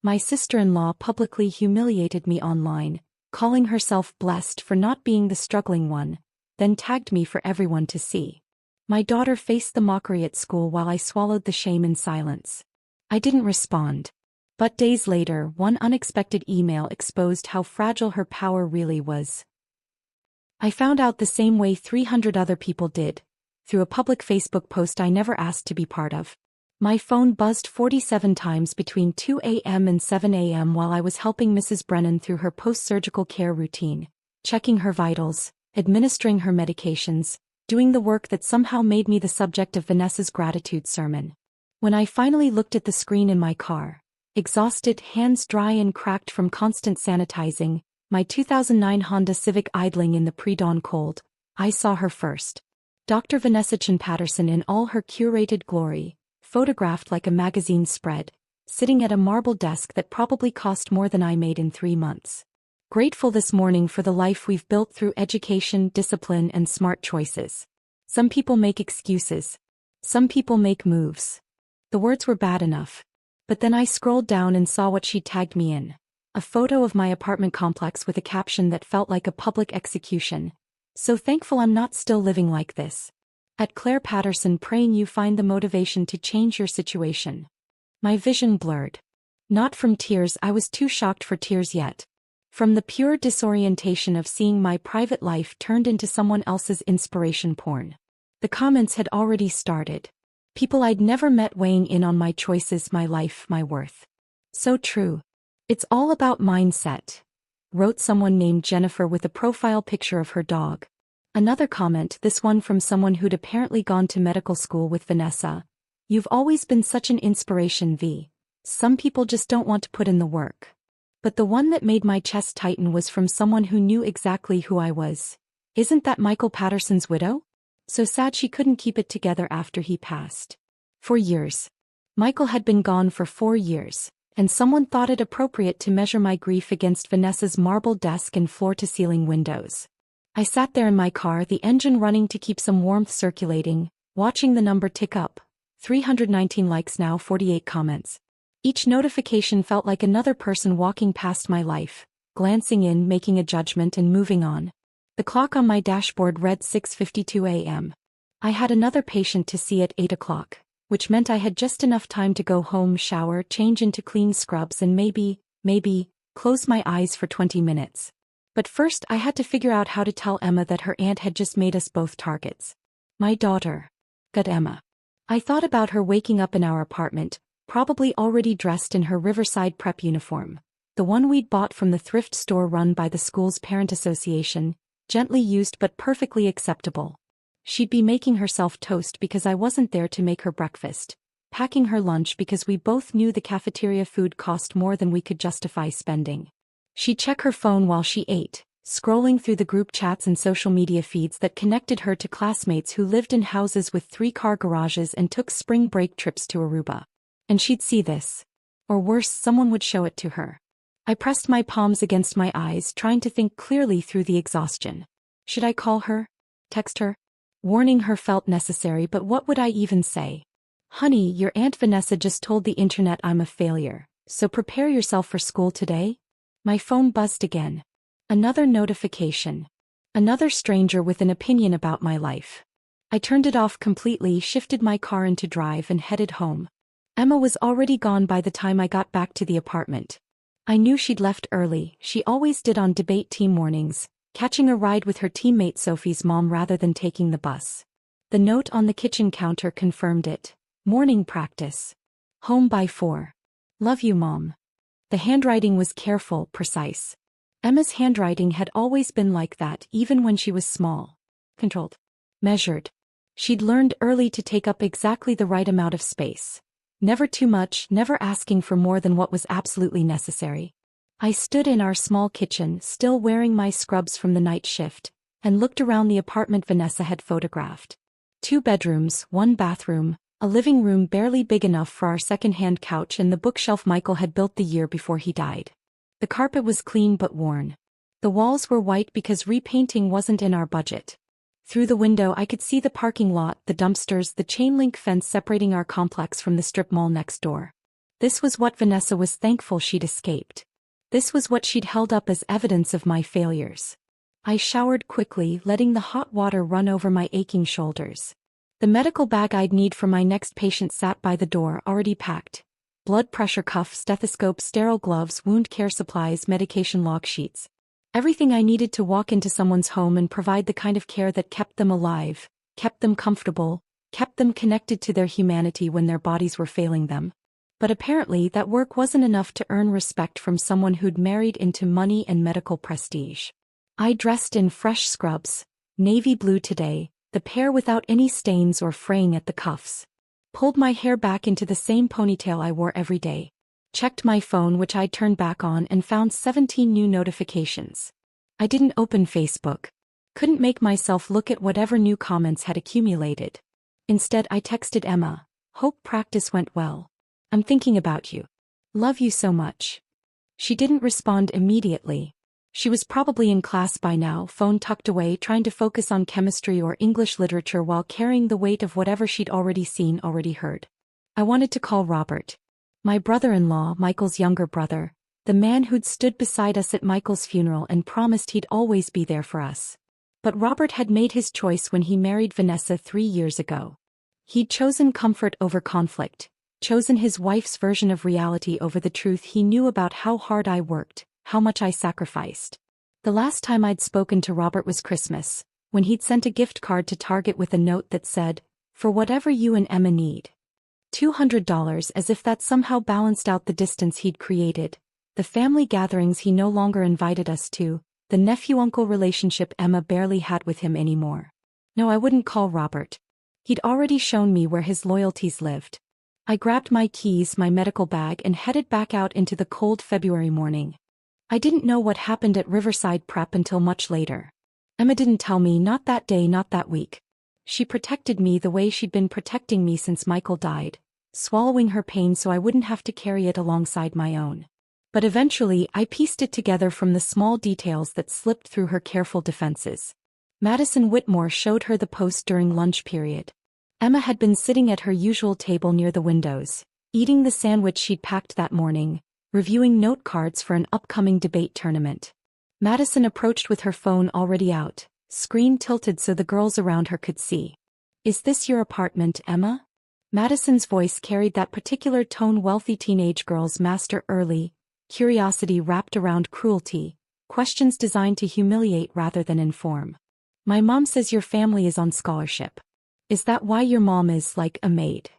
My sister-in-law publicly humiliated me online, calling herself blessed for not being the struggling one, then tagged me for everyone to see. My daughter faced the mockery at school while I swallowed the shame in silence. I didn't respond. But days later, one unexpected email exposed how fragile her power really was. I found out the same way 300 other people did, through a public Facebook post I never asked to be part of. My phone buzzed 47 times between 2 a.m. and 7 a.m. while I was helping Mrs. Brennan through her post-surgical care routine, checking her vitals, administering her medications, doing the work that somehow made me the subject of Vanessa's gratitude sermon. When I finally looked at the screen in my car, exhausted, hands dry and cracked from constant sanitizing, my 2009 Honda Civic idling in the pre-dawn cold, I saw her first. Dr. Vanessa Chan Patterson in all her curated glory, photographed like a magazine spread, sitting at a marble desk that probably cost more than I made in 3 months. Grateful this morning for the life we've built through education, discipline, and smart choices. Some people make excuses. Some people make moves. The words were bad enough. But then I scrolled down and saw what she'd tagged me in. A photo of my apartment complex with a caption that felt like a public execution. So thankful I'm not still living like this. At Claire Patterson, praying you find the motivation to change your situation. My vision blurred. Not from tears, I was too shocked for tears yet. From the pure disorientation of seeing my private life turned into someone else's inspiration porn. The comments had already started. People I'd never met weighing in on my choices, my life, my worth. So true. It's all about mindset, wrote someone named Jennifer with a profile picture of her dog. Another comment, this one from someone who'd apparently gone to medical school with Vanessa. You've always been such an inspiration, V. Some people just don't want to put in the work. But the one that made my chest tighten was from someone who knew exactly who I was. Isn't that Michael Patterson's widow? So sad she couldn't keep it together after he passed. For years. Michael had been gone for 4 years, and someone thought it appropriate to measure my grief against Vanessa's marble desk and floor-to-ceiling windows. I sat there in my car, the engine running to keep some warmth circulating, watching the number tick up. 319 likes now, 48 comments. Each notification felt like another person walking past my life, glancing in, making a judgment and moving on. The clock on my dashboard read 6:52 a.m. I had another patient to see at 8 o'clock, which meant I had just enough time to go home, shower, change into clean scrubs and maybe, close my eyes for 20 minutes. But first I had to figure out how to tell Emma that her aunt had just made us both targets. My daughter. Got Emma. I thought about her waking up in our apartment, probably already dressed in her Riverside prep uniform, the one we'd bought from the thrift store run by the school's parent association, gently used but perfectly acceptable. She'd be making herself toast because I wasn't there to make her breakfast, packing her lunch because we both knew the cafeteria food cost more than we could justify spending. She'd check her phone while she ate, scrolling through the group chats and social media feeds that connected her to classmates who lived in houses with 3-car garages and took spring break trips to Aruba. And she'd see this. Or worse, someone would show it to her. I pressed my palms against my eyes, trying to think clearly through the exhaustion. Should I call her? Text her? Warning her felt necessary, but what would I even say? Honey, your Aunt Vanessa just told the internet I'm a failure, so prepare yourself for school today? My phone buzzed again. Another notification. Another stranger with an opinion about my life. I turned it off completely, shifted my car into drive and headed home. Emma was already gone by the time I got back to the apartment. I knew she'd left early, she always did on debate team mornings, catching a ride with her teammate Sophie's mom rather than taking the bus. The note on the kitchen counter confirmed it. Morning practice. Home by 4. Love you, Mom. The handwriting was careful, precise. Emma's handwriting had always been like that, even when she was small. Controlled. Measured. She'd learned early to take up exactly the right amount of space. Never too much, never asking for more than what was absolutely necessary. I stood in our small kitchen, still wearing my scrubs from the night shift, and looked around the apartment Vanessa had photographed. 2 bedrooms, 1 bathroom, a living room barely big enough for our second-hand couch and the bookshelf Michael had built the year before he died. The carpet was clean but worn. The walls were white because repainting wasn't in our budget. Through the window I could see the parking lot, the dumpsters, the chain-link fence separating our complex from the strip mall next door. This was what Vanessa was thankful she'd escaped. This was what she'd held up as evidence of my failures. I showered quickly, letting the hot water run over my aching shoulders. The medical bag I'd need for my next patient sat by the door, already packed. Blood pressure cuff, stethoscope, sterile gloves, wound care supplies, medication log sheets. Everything I needed to walk into someone's home and provide the kind of care that kept them alive, kept them comfortable, kept them connected to their humanity when their bodies were failing them. But apparently that work wasn't enough to earn respect from someone who'd married into money and medical prestige. I dressed in fresh scrubs, navy blue today, the pair without any stains or fraying at the cuffs. Pulled my hair back into the same ponytail I wore every day. Checked my phone, which I'd turned back on, and found 17 new notifications. I didn't open Facebook. Couldn't make myself look at whatever new comments had accumulated. Instead, I texted Emma. Hope practice went well. I'm thinking about you. Love you so much. She didn't respond immediately. She was probably in class by now, phone tucked away, trying to focus on chemistry or English literature while carrying the weight of whatever she'd already seen, already heard. I wanted to call Robert. My brother-in-law, Michael's younger brother, the man who'd stood beside us at Michael's funeral and promised he'd always be there for us. But Robert had made his choice when he married Vanessa 3 years ago. He'd chosen comfort over conflict, chosen his wife's version of reality over the truth he knew about how hard I worked, how much I sacrificed. The last time I'd spoken to Robert was Christmas, when he'd sent a gift card to Target with a note that said, "For whatever you and Emma need." $200, as if that somehow balanced out the distance he'd created, the family gatherings he no longer invited us to, the nephew-uncle relationship Emma barely had with him anymore. No, I wouldn't call Robert. He'd already shown me where his loyalties lived. I grabbed my keys, my medical bag, and headed back out into the cold February morning. I didn't know what happened at Riverside Prep until much later. Emma didn't tell me, not that day, not that week. She protected me the way she'd been protecting me since Michael died, swallowing her pain so I wouldn't have to carry it alongside my own. But eventually I pieced it together from the small details that slipped through her careful defenses. Madison Whitmore showed her the post during lunch period. Emma had been sitting at her usual table near the windows, eating the sandwich she'd packed that morning, reviewing note cards for an upcoming debate tournament. Madison approached with her phone already out, screen tilted so the girls around her could see. "Is this your apartment, Emma?" Madison's voice carried that particular tone wealthy teenage girls master early, curiosity wrapped around cruelty, questions designed to humiliate rather than inform. "My mom says your family is on scholarship. Is that why your mom is like a maid?"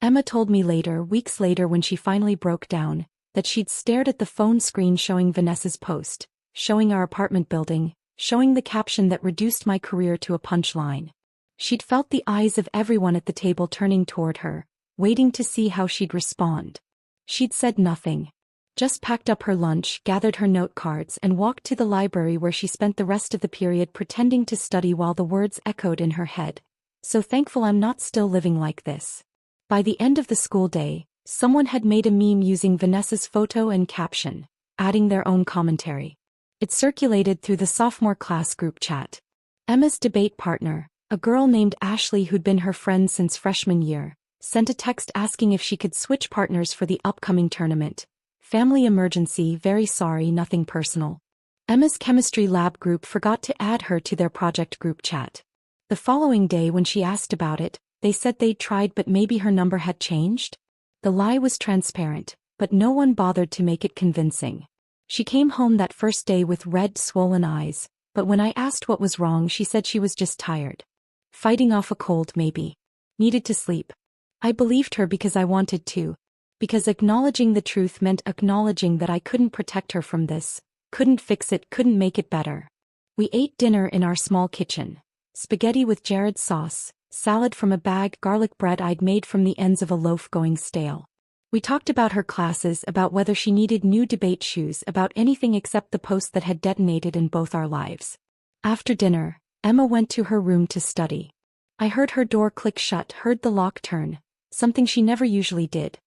Emma told me later, weeks later when she finally broke down, that she'd stared at the phone screen showing Vanessa's post, showing our apartment building, showing the caption that reduced my career to a punchline. She'd felt the eyes of everyone at the table turning toward her, waiting to see how she'd respond. She'd said nothing. Just packed up her lunch, gathered her note cards, and walked to the library where she spent the rest of the period pretending to study while the words echoed in her head. "So thankful I'm not still living like this." By the end of the school day, someone had made a meme using Vanessa's photo and caption, adding their own commentary. It circulated through the sophomore class group chat. Emma's debate partner, a girl named Ashley who'd been her friend since freshman year, sent a text asking if she could switch partners for the upcoming tournament. "Family emergency, very sorry, nothing personal." Emma's chemistry lab group forgot to add her to their project group chat. The following day when she asked about it, they said they'd tried but maybe her number had changed. The lie was transparent, but no one bothered to make it convincing. She came home that first day with red, swollen eyes, but when I asked what was wrong she said she was just tired. Fighting off a cold maybe. Needed to sleep. I believed her because I wanted to. Because acknowledging the truth meant acknowledging that I couldn't protect her from this, couldn't fix it, couldn't make it better. We ate dinner in our small kitchen. Spaghetti with Jared's sauce, salad from a bag, garlic bread I'd made from the ends of a loaf going stale. We talked about her classes, about whether she needed new debate shoes, about anything except the post that had detonated in both our lives. After dinner, Emma went to her room to study. I heard her door click shut, heard the lock turn, something she never usually did.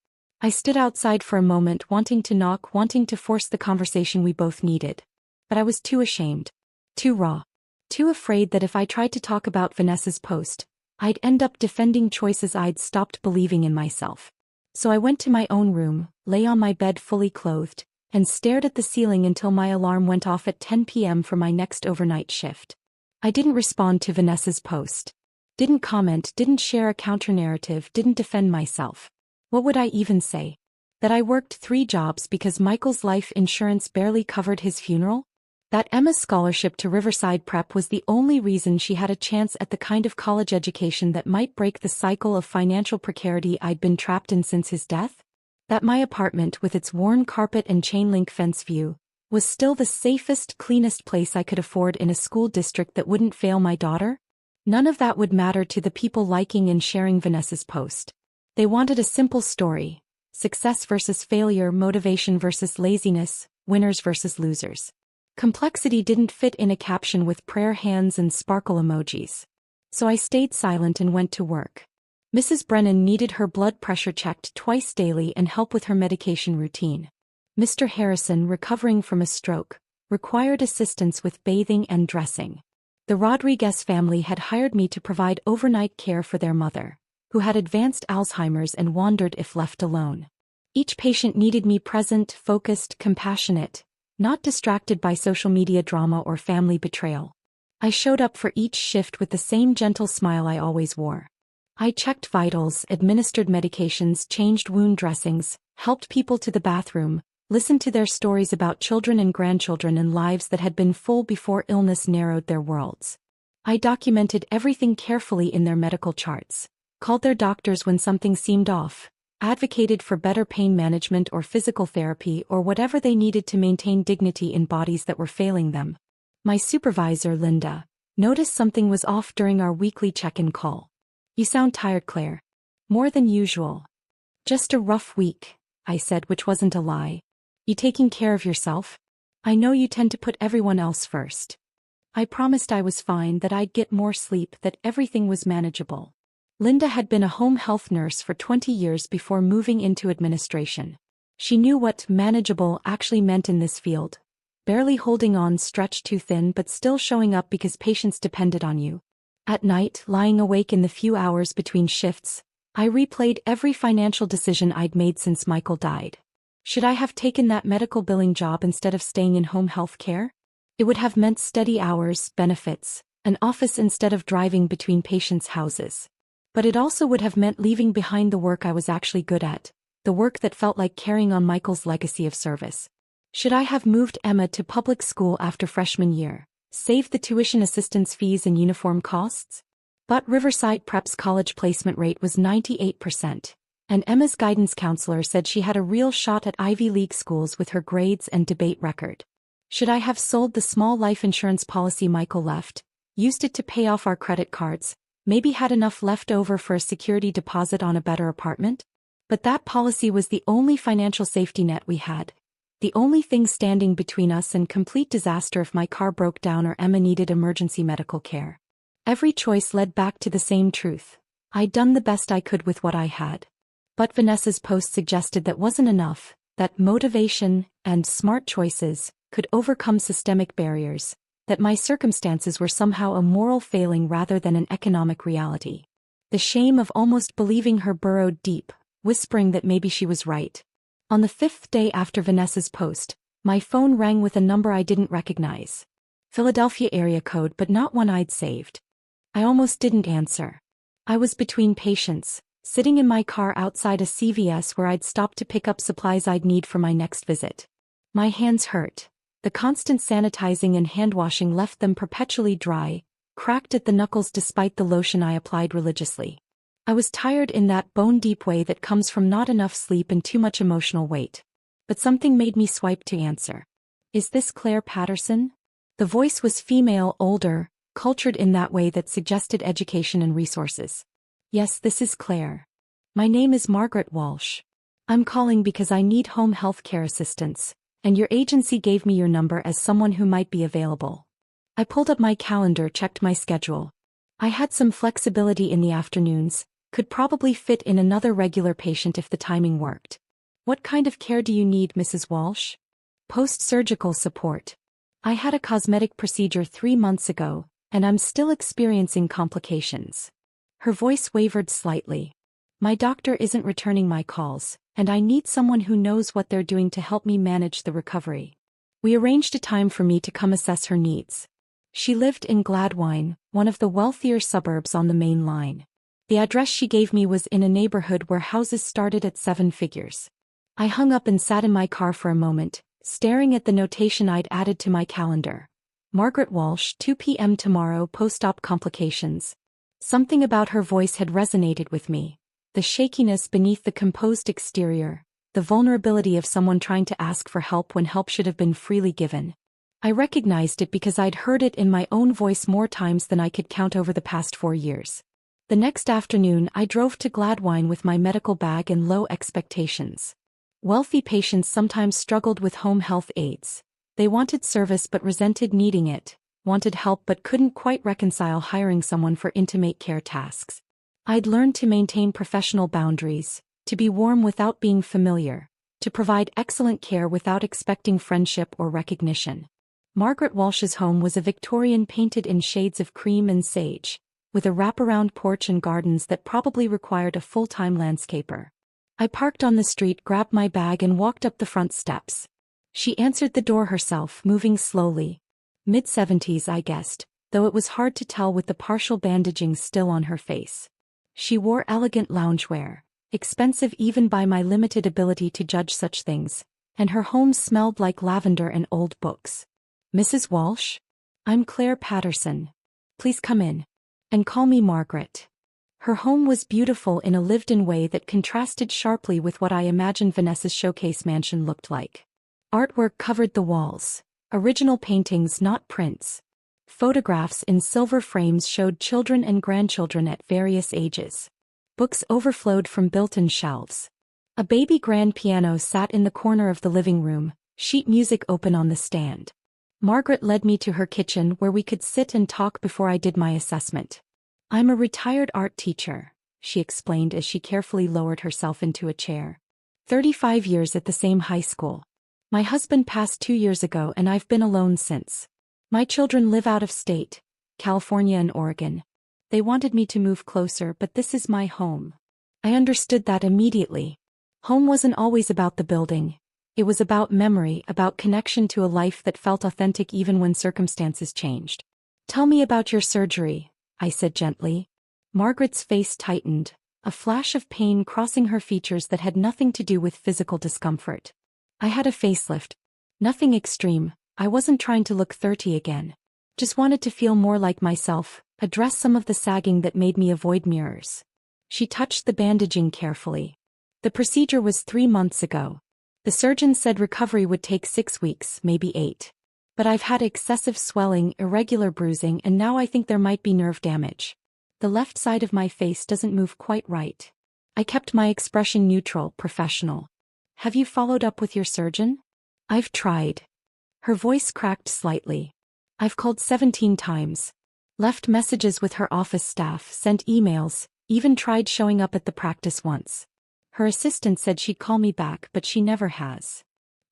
I stood outside for a moment, wanting to knock, wanting to force the conversation we both needed. But I was too ashamed. Too raw. Too afraid that if I tried to talk about Vanessa's post, I'd end up defending choices I'd stopped believing in myself. So I went to my own room, lay on my bed fully clothed, and stared at the ceiling until my alarm went off at 10 p.m. for my next overnight shift. I didn't respond to Vanessa's post. Didn't comment, didn't share a counter-narrative, didn't defend myself. What would I even say? That I worked 3 jobs because Michael's life insurance barely covered his funeral? That Emma's scholarship to Riverside Prep was the only reason she had a chance at the kind of college education that might break the cycle of financial precarity I'd been trapped in since his death? That my apartment, with its worn carpet and chain-link fence view, was still the safest, cleanest place I could afford in a school district that wouldn't fail my daughter? None of that would matter to the people liking and sharing Vanessa's post. They wanted a simple story: success versus failure, motivation versus laziness, winners versus losers. Complexity didn't fit in a caption with prayer hands and sparkle emojis. So I stayed silent and went to work. Mrs. Brennan needed her blood pressure checked twice daily and help with her medication routine. Mr. Harrison, recovering from a stroke, required assistance with bathing and dressing. The Rodriguez family had hired me to provide overnight care for their mother, who had advanced Alzheimer's and wandered if left alone. Each patient needed me present, focused, compassionate, not distracted by social media drama or family betrayal. I showed up for each shift with the same gentle smile I always wore. I checked vitals, administered medications, changed wound dressings, helped people to the bathroom, listened to their stories about children and grandchildren and lives that had been full before illness narrowed their worlds. I documented everything carefully in their medical charts, called their doctors when something seemed off, advocated for better pain management or physical therapy or whatever they needed to maintain dignity in bodies that were failing them. My supervisor, Linda, noticed something was off during our weekly check-in call. "You sound tired, Claire." "More than usual." "Just a rough week," I said, which wasn't a lie. "You taking care of yourself? I know you tend to put everyone else first." I promised I was fine, that I'd get more sleep, that everything was manageable. Linda had been a home health nurse for 20 years before moving into administration. She knew what manageable actually meant in this field. Barely holding on, stretched too thin, but still showing up because patients depended on you. At night, lying awake in the few hours between shifts, I replayed every financial decision I'd made since Michael died. Should I have taken that medical billing job instead of staying in home health care? It would have meant steady hours, benefits, an office instead of driving between patients' houses. But it also would have meant leaving behind the work I was actually good at, the work that felt like carrying on Michael's legacy of service. Should I have moved Emma to public school after freshman year, saved the tuition assistance fees and uniform costs? But Riverside Prep's college placement rate was 98%. And Emma's guidance counselor said she had a real shot at Ivy League schools with her grades and debate record. Should I have sold the small life insurance policy Michael left, used it to pay off our credit cards, maybe had enough left over for a security deposit on a better apartment? But that policy was the only financial safety net we had. The only thing standing between us and complete disaster if my car broke down or Emma needed emergency medical care. Every choice led back to the same truth. I'd done the best I could with what I had. But Vanessa's post suggested that wasn't enough, that motivation and smart choices could overcome systemic barriers, that my circumstances were somehow a moral failing rather than an economic reality. The shame of almost believing her burrowed deep, whispering that maybe she was right. On the 5th day after Vanessa's post, my phone rang with a number I didn't recognize. Philadelphia area code, but not one I'd saved. I almost didn't answer. I was between patients, sitting in my car outside a CVS where I'd stopped to pick up supplies I'd need for my next visit. My hands hurt. The constant sanitizing and hand-washing left them perpetually dry, cracked at the knuckles despite the lotion I applied religiously. I was tired in that bone-deep way that comes from not enough sleep and too much emotional weight. But something made me swipe to answer. "Is this Claire Patterson?" The voice was female, older, cultured in that way that suggested education and resources. "Yes, this is Claire. My name is Margaret Walsh. I'm calling because I need home health care assistance, and your agency gave me your number as someone who might be available." I pulled up my calendar, checked my schedule. I had some flexibility in the afternoons, could probably fit in another regular patient if the timing worked. "What kind of care do you need, Mrs. Walsh?" "Post-surgical support. I had a cosmetic procedure 3 months ago, and I'm still experiencing complications." Her voice wavered slightly. My doctor isn't returning my calls, and I need someone who knows what they're doing to help me manage the recovery. We arranged a time for me to come assess her needs. She lived in Gladwine, one of the wealthier suburbs on the main line. The address she gave me was in a neighborhood where houses started at 7 figures. I hung up and sat in my car for a moment, staring at the notation I'd added to my calendar. Margaret Walsh, 2 p.m. tomorrow, post-op complications. Something about her voice had resonated with me. The shakiness beneath the composed exterior, the vulnerability of someone trying to ask for help when help should have been freely given. I recognized it because I'd heard it in my own voice more times than I could count over the past 4 years. The next afternoon I drove to Gladwine with my medical bag and low expectations. Wealthy patients sometimes struggled with home health aides. They wanted service but resented needing it, wanted help but couldn't quite reconcile hiring someone for intimate care tasks. I'd learned to maintain professional boundaries, to be warm without being familiar, to provide excellent care without expecting friendship or recognition. Margaret Walsh's home was a Victorian painted in shades of cream and sage, with a wraparound porch and gardens that probably required a full-time landscaper. I parked on the street, grabbed my bag and walked up the front steps. She answered the door herself, moving slowly. Mid-70s, I guessed, though it was hard to tell with the partial bandaging still on her face. She wore elegant loungewear, expensive even by my limited ability to judge such things, and her home smelled like lavender and old books. "Mrs. Walsh? I'm Claire Patterson. Please come in. And call me Margaret." Her home was beautiful in a lived-in way that contrasted sharply with what I imagined Vanessa's showcase mansion looked like. Artwork covered the walls. Original paintings, not prints. Photographs in silver frames showed children and grandchildren at various ages. Books overflowed from built-in shelves. A baby grand piano sat in the corner of the living room, sheet music open on the stand. Margaret led me to her kitchen where we could sit and talk before I did my assessment. "I'm a retired art teacher," she explained as she carefully lowered herself into a chair. 35 years at the same high school. My husband passed 2 years ago and I've been alone since. My children live out of state, California and Oregon. They wanted me to move closer, but this is my home. I understood that immediately. Home wasn't always about the building. It was about memory, about connection to a life that felt authentic even when circumstances changed. "Tell me about your surgery," I said gently. Margaret's face tightened, a flash of pain crossing her features that had nothing to do with physical discomfort. "I had a facelift. Nothing extreme. I wasn't trying to look 30 again. Just wanted to feel more like myself, address some of the sagging that made me avoid mirrors." She touched the bandaging carefully. "The procedure was 3 months ago. The surgeon said recovery would take 6 weeks, maybe 8. But I've had excessive swelling, irregular bruising, and now I think there might be nerve damage. The left side of my face doesn't move quite right." I kept my expression neutral, professional. "Have you followed up with your surgeon?" "I've tried." Her voice cracked slightly. "I've called 17 times. Left messages with her office staff, sent emails, even tried showing up at the practice once. Her assistant said she'd call me back, but she never has."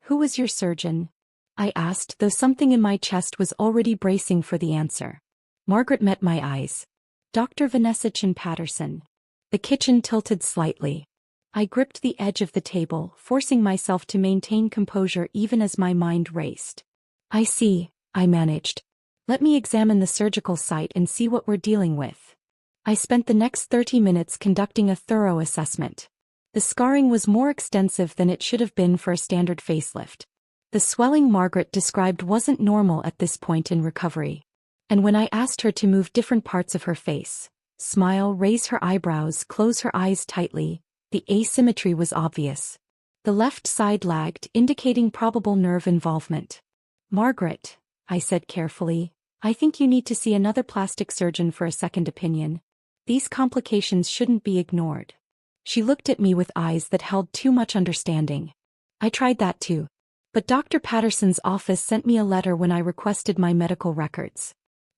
"Who was your surgeon?" I asked, though something in my chest was already bracing for the answer. Margaret met my eyes. "Dr. Vanessa Chin Patterson." The kitchen tilted slightly. I gripped the edge of the table, forcing myself to maintain composure even as my mind raced. "I see," I managed. "Let me examine the surgical site and see what we're dealing with." I spent the next 30 minutes conducting a thorough assessment. The scarring was more extensive than it should have been for a standard facelift. The swelling Margaret described wasn't normal at this point in recovery. And when I asked her to move different parts of her face, smile, raise her eyebrows, close her eyes tightly, the asymmetry was obvious. The left side lagged, indicating probable nerve involvement. "Margaret," I said carefully, "I think you need to see another plastic surgeon for a second opinion. These complications shouldn't be ignored." She looked at me with eyes that held too much understanding. "I tried that too. But Dr. Patterson's office sent me a letter when I requested my medical records.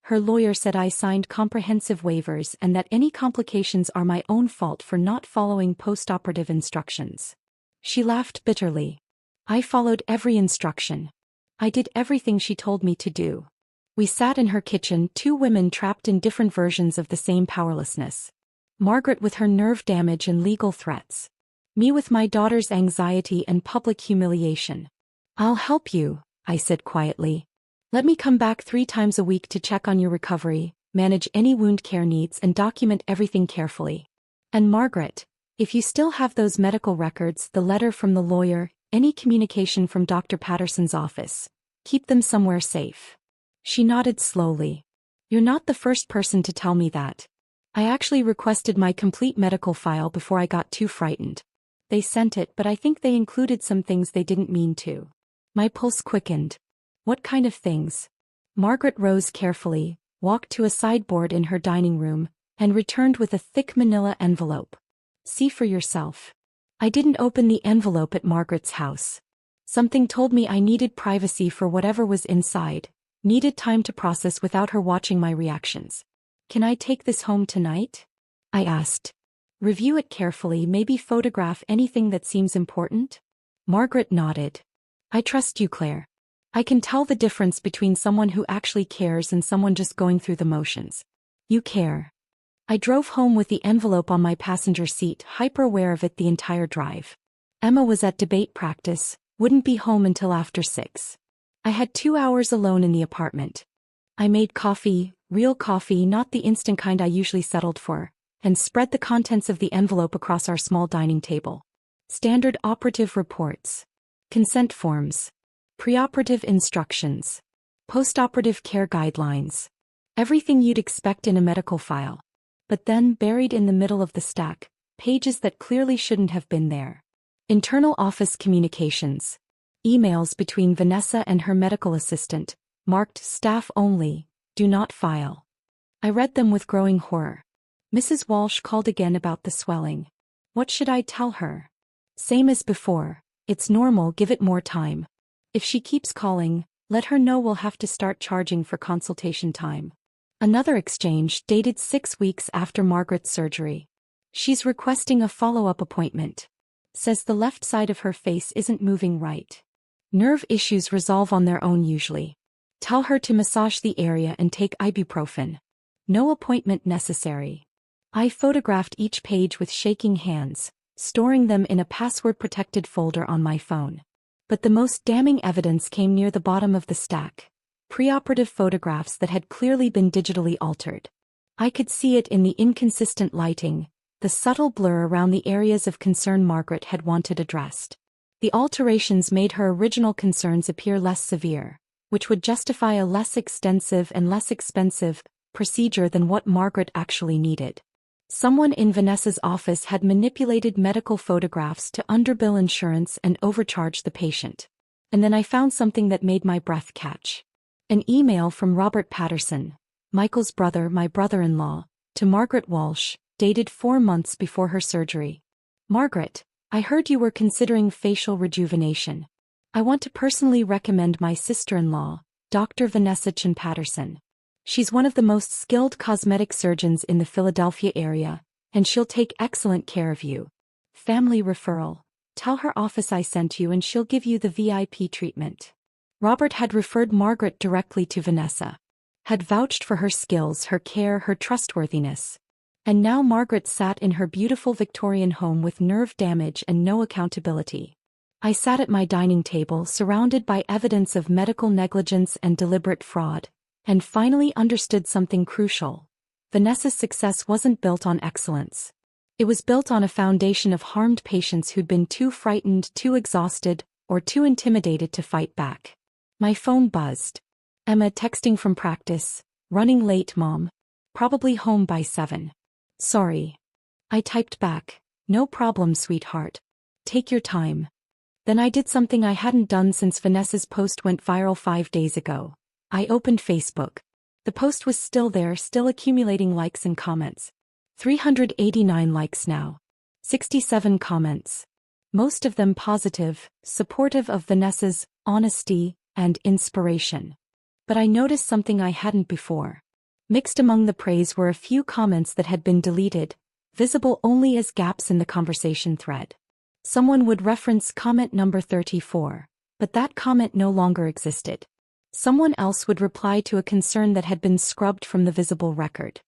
Her lawyer said I signed comprehensive waivers and that any complications are my own fault for not following post-operative instructions." She laughed bitterly. "I followed every instruction. I did everything she told me to do." We sat in her kitchen, 2 women trapped in different versions of the same powerlessness. Margaret with her nerve damage and legal threats. Me with my daughter's anxiety and public humiliation. I'll help you, I said quietly. Let me come back 3 times a week to check on your recovery, manage any wound care needs and document everything carefully. And Margaret, if you still have those medical records, the letter from the lawyer, any communication from Dr. Patterson's office, keep them somewhere safe. She nodded slowly. You're not the first person to tell me that. I actually requested my complete medical file before I got too frightened. They sent it, but I think they included some things they didn't mean to. My pulse quickened. What kind of things? Margaret rose carefully, walked to a sideboard in her dining room, and returned with a thick manila envelope. See for yourself. I didn't open the envelope at Margaret's house. Something told me I needed privacy for whatever was inside, needed time to process without her watching my reactions. Can I take this home tonight? I asked. Review it carefully, maybe photograph anything that seems important? Margaret nodded. I trust you, Claire. I can tell the difference between someone who actually cares and someone just going through the motions. You care. I drove home with the envelope on my passenger seat, hyper-aware of it the entire drive. Emma was at debate practice, wouldn't be home until after 6. I had 2 hours alone in the apartment. I made coffee, real coffee, not the instant kind I usually settled for, and spread the contents of the envelope across our small dining table. Standard operative reports. Consent forms. Preoperative instructions. Postoperative care guidelines. Everything you'd expect in a medical file. But then, buried in the middle of the stack, pages that clearly shouldn't have been there. Internal office communications. Emails between Vanessa and her medical assistant, marked staff only, do not file. I read them with growing horror. Mrs. Walsh called again about the swelling. What should I tell her? Same as before. It's normal, give it more time. If she keeps calling, let her know we'll have to start charging for consultation time. Another exchange dated 6 weeks after Margaret's surgery. She's requesting a follow-up appointment. Says the left side of her face isn't moving right. Nerve issues resolve on their own usually. Tell her to massage the area and take ibuprofen. No appointment necessary. I photographed each page with shaking hands, storing them in a password-protected folder on my phone. But the most damning evidence came near the bottom of the stack. Preoperative photographs that had clearly been digitally altered. I could see it in the inconsistent lighting, the subtle blur around the areas of concern Margaret had wanted addressed. The alterations made her original concerns appear less severe, which would justify a less extensive and less expensive procedure than what Margaret actually needed. Someone in Vanessa's office had manipulated medical photographs to underbill insurance and overcharge the patient. And then I found something that made my breath catch. An email from Robert Patterson, Michael's brother, my brother-in-law, to Margaret Walsh, dated 4 months before her surgery. Margaret, I heard you were considering facial rejuvenation. I want to personally recommend my sister-in-law, Dr. Vanessa Chin Patterson. She's one of the most skilled cosmetic surgeons in the Philadelphia area, and she'll take excellent care of you. Family referral. Tell her office I sent you and she'll give you the VIP treatment. Robert had referred Margaret directly to Vanessa. Had vouched for her skills, her care, her trustworthiness. And now Margaret sat in her beautiful Victorian home with nerve damage and no accountability. I sat at my dining table surrounded by evidence of medical negligence and deliberate fraud, and finally understood something crucial. Vanessa's success wasn't built on excellence. It was built on a foundation of harmed patients who'd been too frightened, too exhausted, or too intimidated to fight back. My phone buzzed. Emma texting from practice. Running late, Mom. Probably home by 7. Sorry. I typed back. No problem, sweetheart. Take your time. Then I did something I hadn't done since Vanessa's post went viral 5 days ago. I opened Facebook. The post was still there, still accumulating likes and comments. 389 likes now. 67 comments. Most of them positive, supportive of Vanessa's honesty and inspiration. But I noticed something I hadn't before. Mixed among the praise were a few comments that had been deleted, visible only as gaps in the conversation thread. Someone would reference comment number 34, but that comment no longer existed. Someone else would reply to a concern that had been scrubbed from the visible record.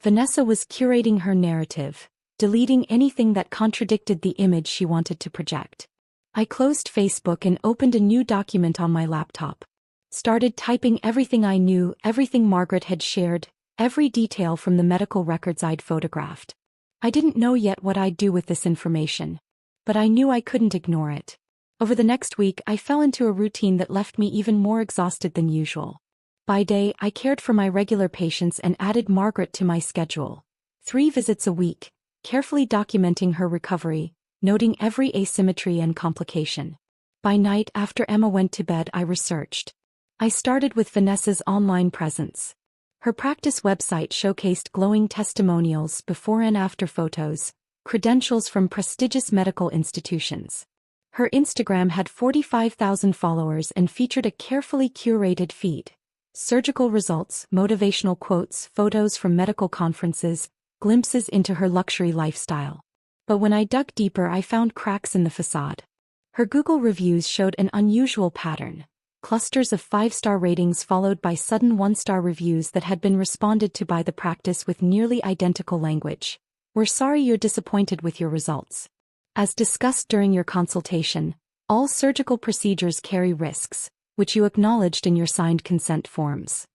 Vanessa was curating her narrative, deleting anything that contradicted the image she wanted to project. I closed Facebook and opened a new document on my laptop. Started typing everything I knew, everything Margaret had shared, every detail from the medical records I'd photographed. I didn't know yet what I'd do with this information, but I knew I couldn't ignore it. Over the next week, I fell into a routine that left me even more exhausted than usual. By day, I cared for my regular patients and added Margaret to my schedule. 3 visits a week, carefully documenting her recovery, noting every asymmetry and complication. By night, after Emma went to bed, I researched. I started with Vanessa's online presence. Her practice website showcased glowing testimonials, before and after photos, credentials from prestigious medical institutions. Her Instagram had 45,000 followers and featured a carefully curated feed. Surgical results, motivational quotes, photos from medical conferences, glimpses into her luxury lifestyle. But when I dug deeper, I found cracks in the facade. Her Google reviews showed an unusual pattern. Clusters of 5-star ratings followed by sudden 1-star reviews that had been responded to by the practice with nearly identical language. "We're sorry you're disappointed with your results. As discussed during your consultation, all surgical procedures carry risks, which you acknowledged in your signed consent forms."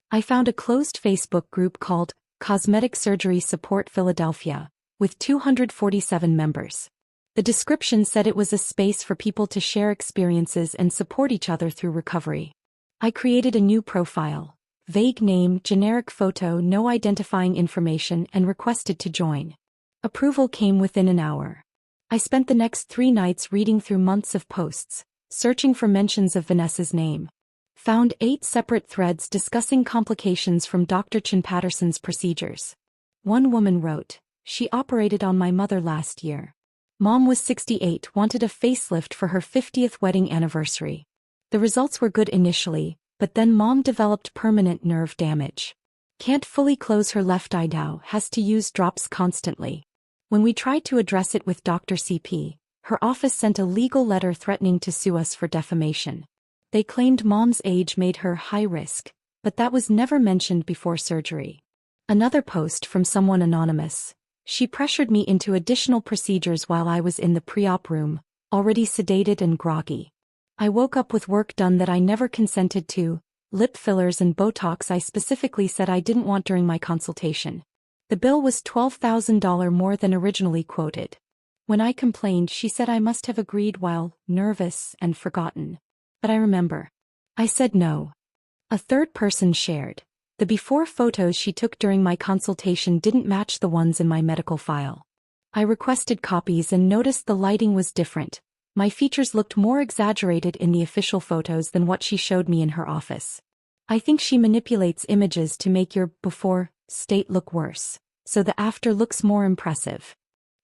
I found a closed Facebook group called Cosmetic Surgery Support Philadelphia, with 247 members. The description said it was a space for people to share experiences and support each other through recovery. I created a new profile, vague name, generic photo, no identifying information, and requested to join. Approval came within an hour. I spent the next 3 nights reading through months of posts, searching for mentions of Vanessa's name. Found 8 separate threads discussing complications from Dr. Chin Patterson's procedures. One woman wrote, "She operated on my mother last year. Mom was 68, wanted a facelift for her 50th wedding anniversary. The results were good initially, but then Mom developed permanent nerve damage. Can't fully close her left eye now, has to use drops constantly. When we tried to address it with Dr. CP, her office sent a legal letter threatening to sue us for defamation. They claimed Mom's age made her high risk, but that was never mentioned before surgery." Another post from someone anonymous. "She pressured me into additional procedures while I was in the pre-op room, already sedated and groggy. I woke up with work done that I never consented to, lip fillers and Botox I specifically said I didn't want during my consultation. The bill was $12,000 more than originally quoted. When I complained, she said I must have agreed while nervous and forgotten. But I remember. I said no." A third person shared. "The before photos she took during my consultation didn't match the ones in my medical file. I requested copies and noticed the lighting was different. My features looked more exaggerated in the official photos than what she showed me in her office. I think she manipulates images to make your before state look worse, so the after looks more impressive."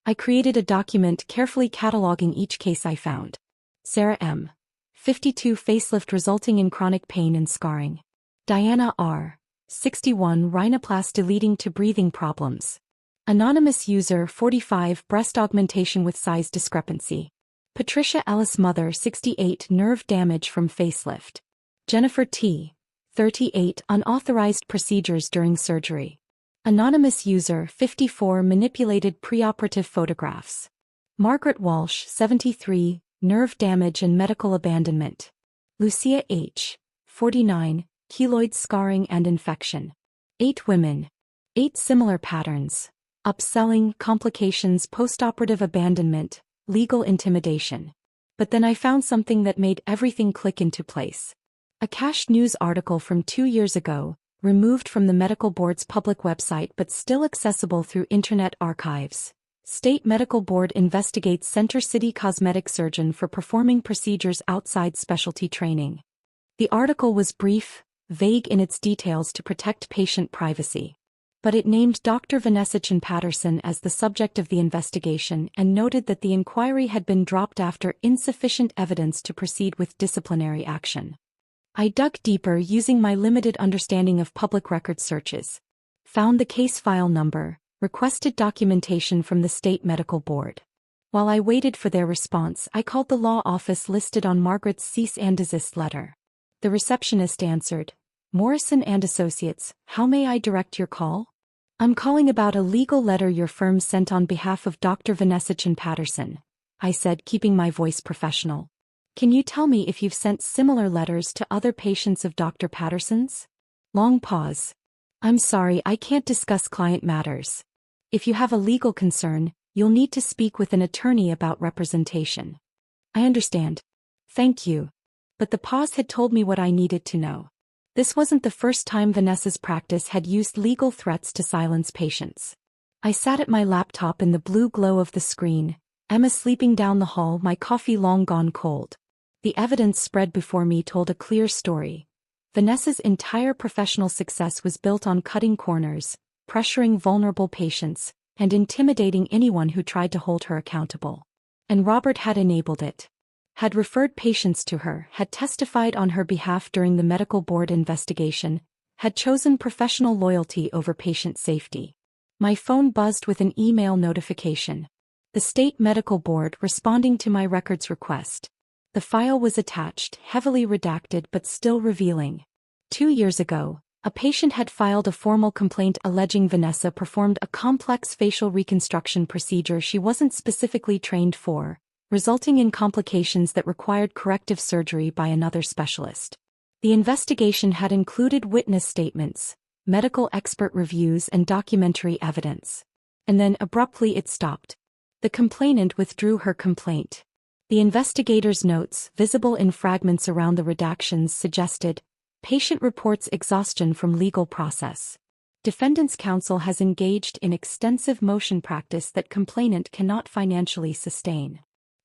I created a document carefully cataloging each case I found. Sarah M. 52 facelift resulting in chronic pain and scarring. Diana R. 61 rhinoplasty leading to breathing problems. Anonymous user 45 breast augmentation with size discrepancy. Patricia Ellis mother 68 nerve damage from facelift. Jennifer T. 38 unauthorized procedures during surgery. Anonymous user 54 manipulated preoperative photographs. Margaret Walsh 73 nerve damage and medical abandonment. Lucia H. 49 keloid scarring and infection. 8 women. 8 similar patterns. Upselling, complications, postoperative abandonment, legal intimidation. But then I found something that made everything click into place. A cached news article from 2 years ago, removed from the medical board's public website but still accessible through Internet archives. State Medical Board investigates Center City cosmetic surgeon for performing procedures outside specialty training. The article was brief, vague in its details to protect patient privacy. But it named Dr. Vanessa Chin Patterson as the subject of the investigation and noted that the inquiry had been dropped after insufficient evidence to proceed with disciplinary action. I dug deeper using my limited understanding of public record searches. Found the case file number, requested documentation from the State Medical Board. While I waited for their response, I called the law office listed on Margaret's cease and desist letter. The receptionist answered, "Morrison and Associates, how may I direct your call?" I'm calling about a legal letter your firm sent on behalf of Dr. Vanessa Chan Patterson, I said, keeping my voice professional. Can you tell me if you've sent similar letters to other patients of Dr. Patterson's? Long pause. I'm sorry, I can't discuss client matters. If you have a legal concern, you'll need to speak with an attorney about representation. I understand. Thank you. But the pause had told me what I needed to know. This wasn't the first time Vanessa's practice had used legal threats to silence patients. I sat at my laptop in the blue glow of the screen, Emma sleeping down the hall, my coffee long gone cold. The evidence spread before me told a clear story. Vanessa's entire professional success was built on cutting corners, pressuring vulnerable patients, and intimidating anyone who tried to hold her accountable. And Robert had enabled it. Had referred patients to her, had testified on her behalf during the medical board investigation, had chosen professional loyalty over patient safety. My phone buzzed with an email notification. The state medical board responding to my records request. The file was attached, heavily redacted but still revealing. 2 years ago, a patient had filed a formal complaint alleging Vanessa performed a complex facial reconstruction procedure she wasn't specifically trained for, resulting in complications that required corrective surgery by another specialist. The investigation had included witness statements, medical expert reviews, and documentary evidence. And then abruptly it stopped. The complainant withdrew her complaint. The investigator's notes, visible in fragments around the redactions, suggested, patient reports exhaustion from legal process. Defendant's counsel has engaged in extensive motion practice that complainant cannot financially sustain.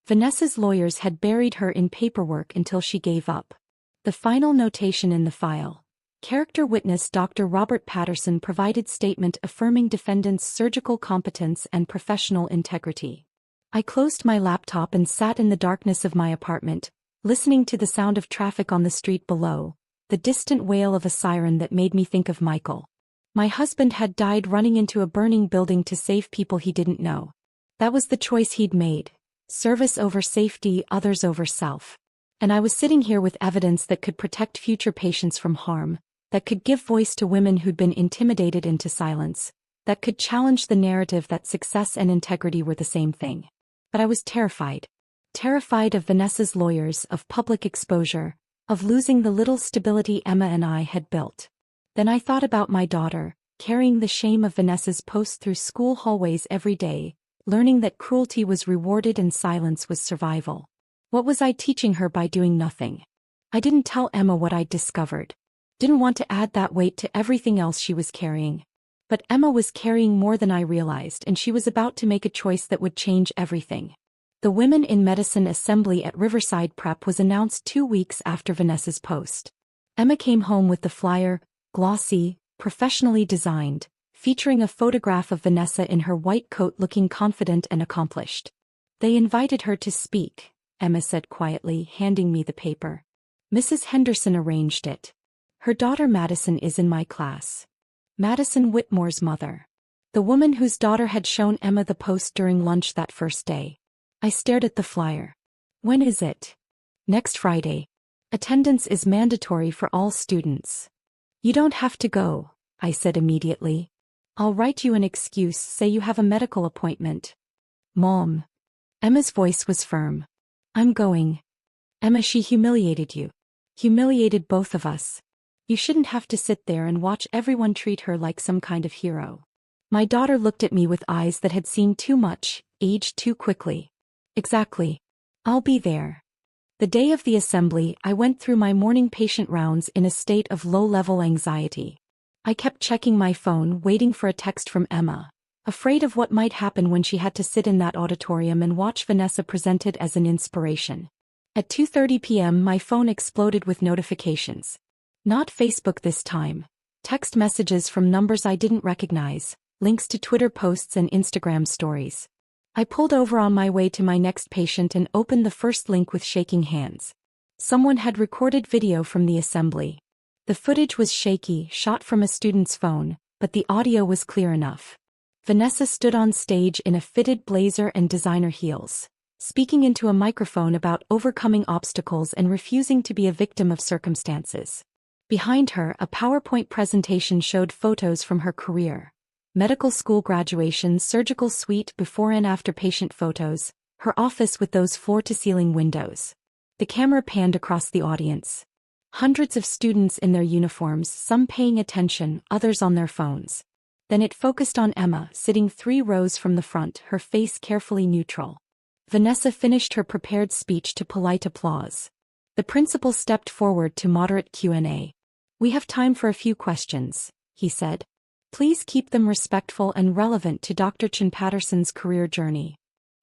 Vanessa's lawyers had buried her in paperwork until she gave up. The final notation in the file. Character witness Dr. Robert Patterson provided statement affirming defendant's surgical competence and professional integrity. I closed my laptop and sat in the darkness of my apartment, listening to the sound of traffic on the street below, the distant wail of a siren that made me think of Michael. My husband had died running into a burning building to save people he didn't know. That was the choice he'd made. Service over safety, others over self. And I was sitting here with evidence that could protect future patients from harm, that could give voice to women who'd been intimidated into silence, that could challenge the narrative that success and integrity were the same thing. But I was terrified. Terrified of Vanessa's lawyers, of public exposure, of losing the little stability Emma and I had built. Then I thought about my daughter, carrying the shame of Vanessa's posts through school hallways every day, learning that cruelty was rewarded and silence was survival. What was I teaching her by doing nothing? I didn't tell Emma what I'd discovered. Didn't want to add that weight to everything else she was carrying. But Emma was carrying more than I realized, and she was about to make a choice that would change everything. The Women in Medicine Assembly at Riverside Prep was announced 2 weeks after Vanessa's post. Emma came home with the flyer, glossy, professionally designed, featuring a photograph of Vanessa in her white coat looking confident and accomplished. They invited her to speak, Emma said quietly, handing me the paper. Mrs. Henderson arranged it. Her daughter Madison is in my class. Madison Whitmore's mother. The woman whose daughter had shown Emma the post during lunch that first day. I stared at the flyer. When is it? Next Friday. Attendance is mandatory for all students. You don't have to go, I said immediately. I'll write you an excuse, say you have a medical appointment. Mom. Emma's voice was firm. I'm going. Emma, she humiliated you. Humiliated both of us. You shouldn't have to sit there and watch everyone treat her like some kind of hero. My daughter looked at me with eyes that had seen too much, aged too quickly. Exactly. I'll be there. The day of the assembly, I went through my morning patient rounds in a state of low-level anxiety. I kept checking my phone, waiting for a text from Emma, afraid of what might happen when she had to sit in that auditorium and watch Vanessa presented as an inspiration. At 2:30 p.m. my phone exploded with notifications. Not Facebook this time. Text messages from numbers I didn't recognize, links to Twitter posts and Instagram stories. I pulled over on my way to my next patient and opened the first link with shaking hands. Someone had recorded video from the assembly. The footage was shaky, shot from a student's phone, but the audio was clear enough. Vanessa stood on stage in a fitted blazer and designer heels, speaking into a microphone about overcoming obstacles and refusing to be a victim of circumstances. Behind her, a PowerPoint presentation showed photos from her career. medical school graduation surgical suite before and after patient photos, her office with those floor-to-ceiling windows. The camera panned across the audience. Hundreds of students in their uniforms, some paying attention, others on their phones. Then it focused on Emma, sitting 3 rows from the front, her face carefully neutral. Vanessa finished her prepared speech to polite applause. The principal stepped forward to moderate Q&A. "We have time for a few questions," he said. "Please keep them respectful and relevant to Dr. Chen Patterson's career journey."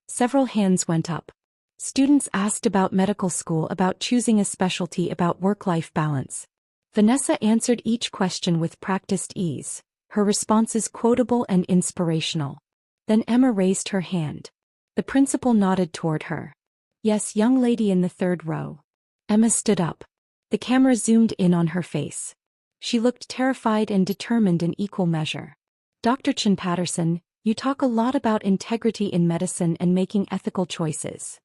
Several hands went up. Students asked about medical school, about choosing a specialty, about work-life balance. Vanessa answered each question with practiced ease, her responses quotable and inspirational. Then Emma raised her hand. The principal nodded toward her. "Yes, young lady in the 3rd row." Emma stood up. The camera zoomed in on her face. She looked terrified and determined in equal measure. "Dr. Chen Patterson, you talk a lot about integrity in medicine and making ethical choices."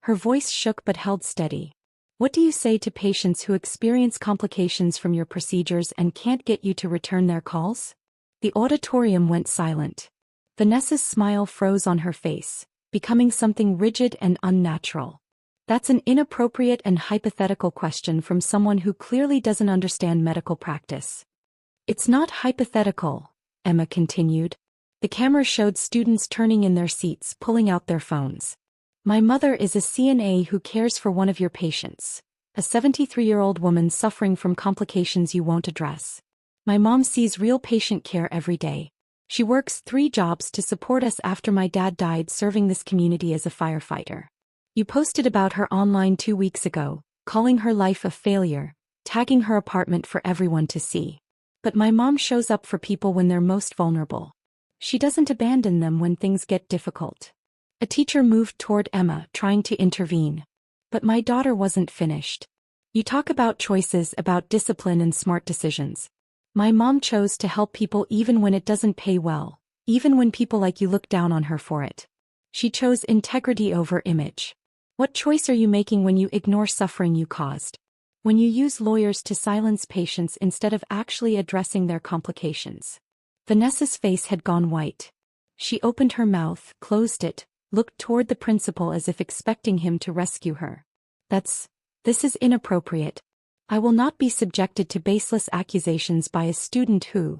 Her voice shook but held steady. "What do you say to patients who experience complications from your procedures and can't get you to return their calls?" The auditorium went silent. Vanessa's smile froze on her face, becoming something rigid and unnatural. "That's an inappropriate and hypothetical question from someone who clearly doesn't understand medical practice." "It's not hypothetical," Emma continued. The camera showed students turning in their seats, pulling out their phones. "My mother is a CNA who cares for one of your patients, a 73-year-old woman suffering from complications you won't address. My mom sees real patient care every day. She works 3 jobs to support us after my dad died serving this community as a firefighter. You posted about her online 2 weeks ago, calling her life a failure, tagging her apartment for everyone to see. But my mom shows up for people when they're most vulnerable. She doesn't abandon them when things get difficult." A teacher moved toward Emma, trying to intervene. "But my daughter wasn't finished. You talk about choices, about discipline and smart decisions. My mom chose to help people even when it doesn't pay well, even when people like you look down on her for it. She chose integrity over image. What choice are you making when you ignore suffering you caused? When you use lawyers to silence patients instead of actually addressing their complications?" Vanessa's face had gone white. She opened her mouth, closed it, looked toward the principal as if expecting him to rescue her. This is inappropriate. I will not be subjected to baseless accusations by a student who—"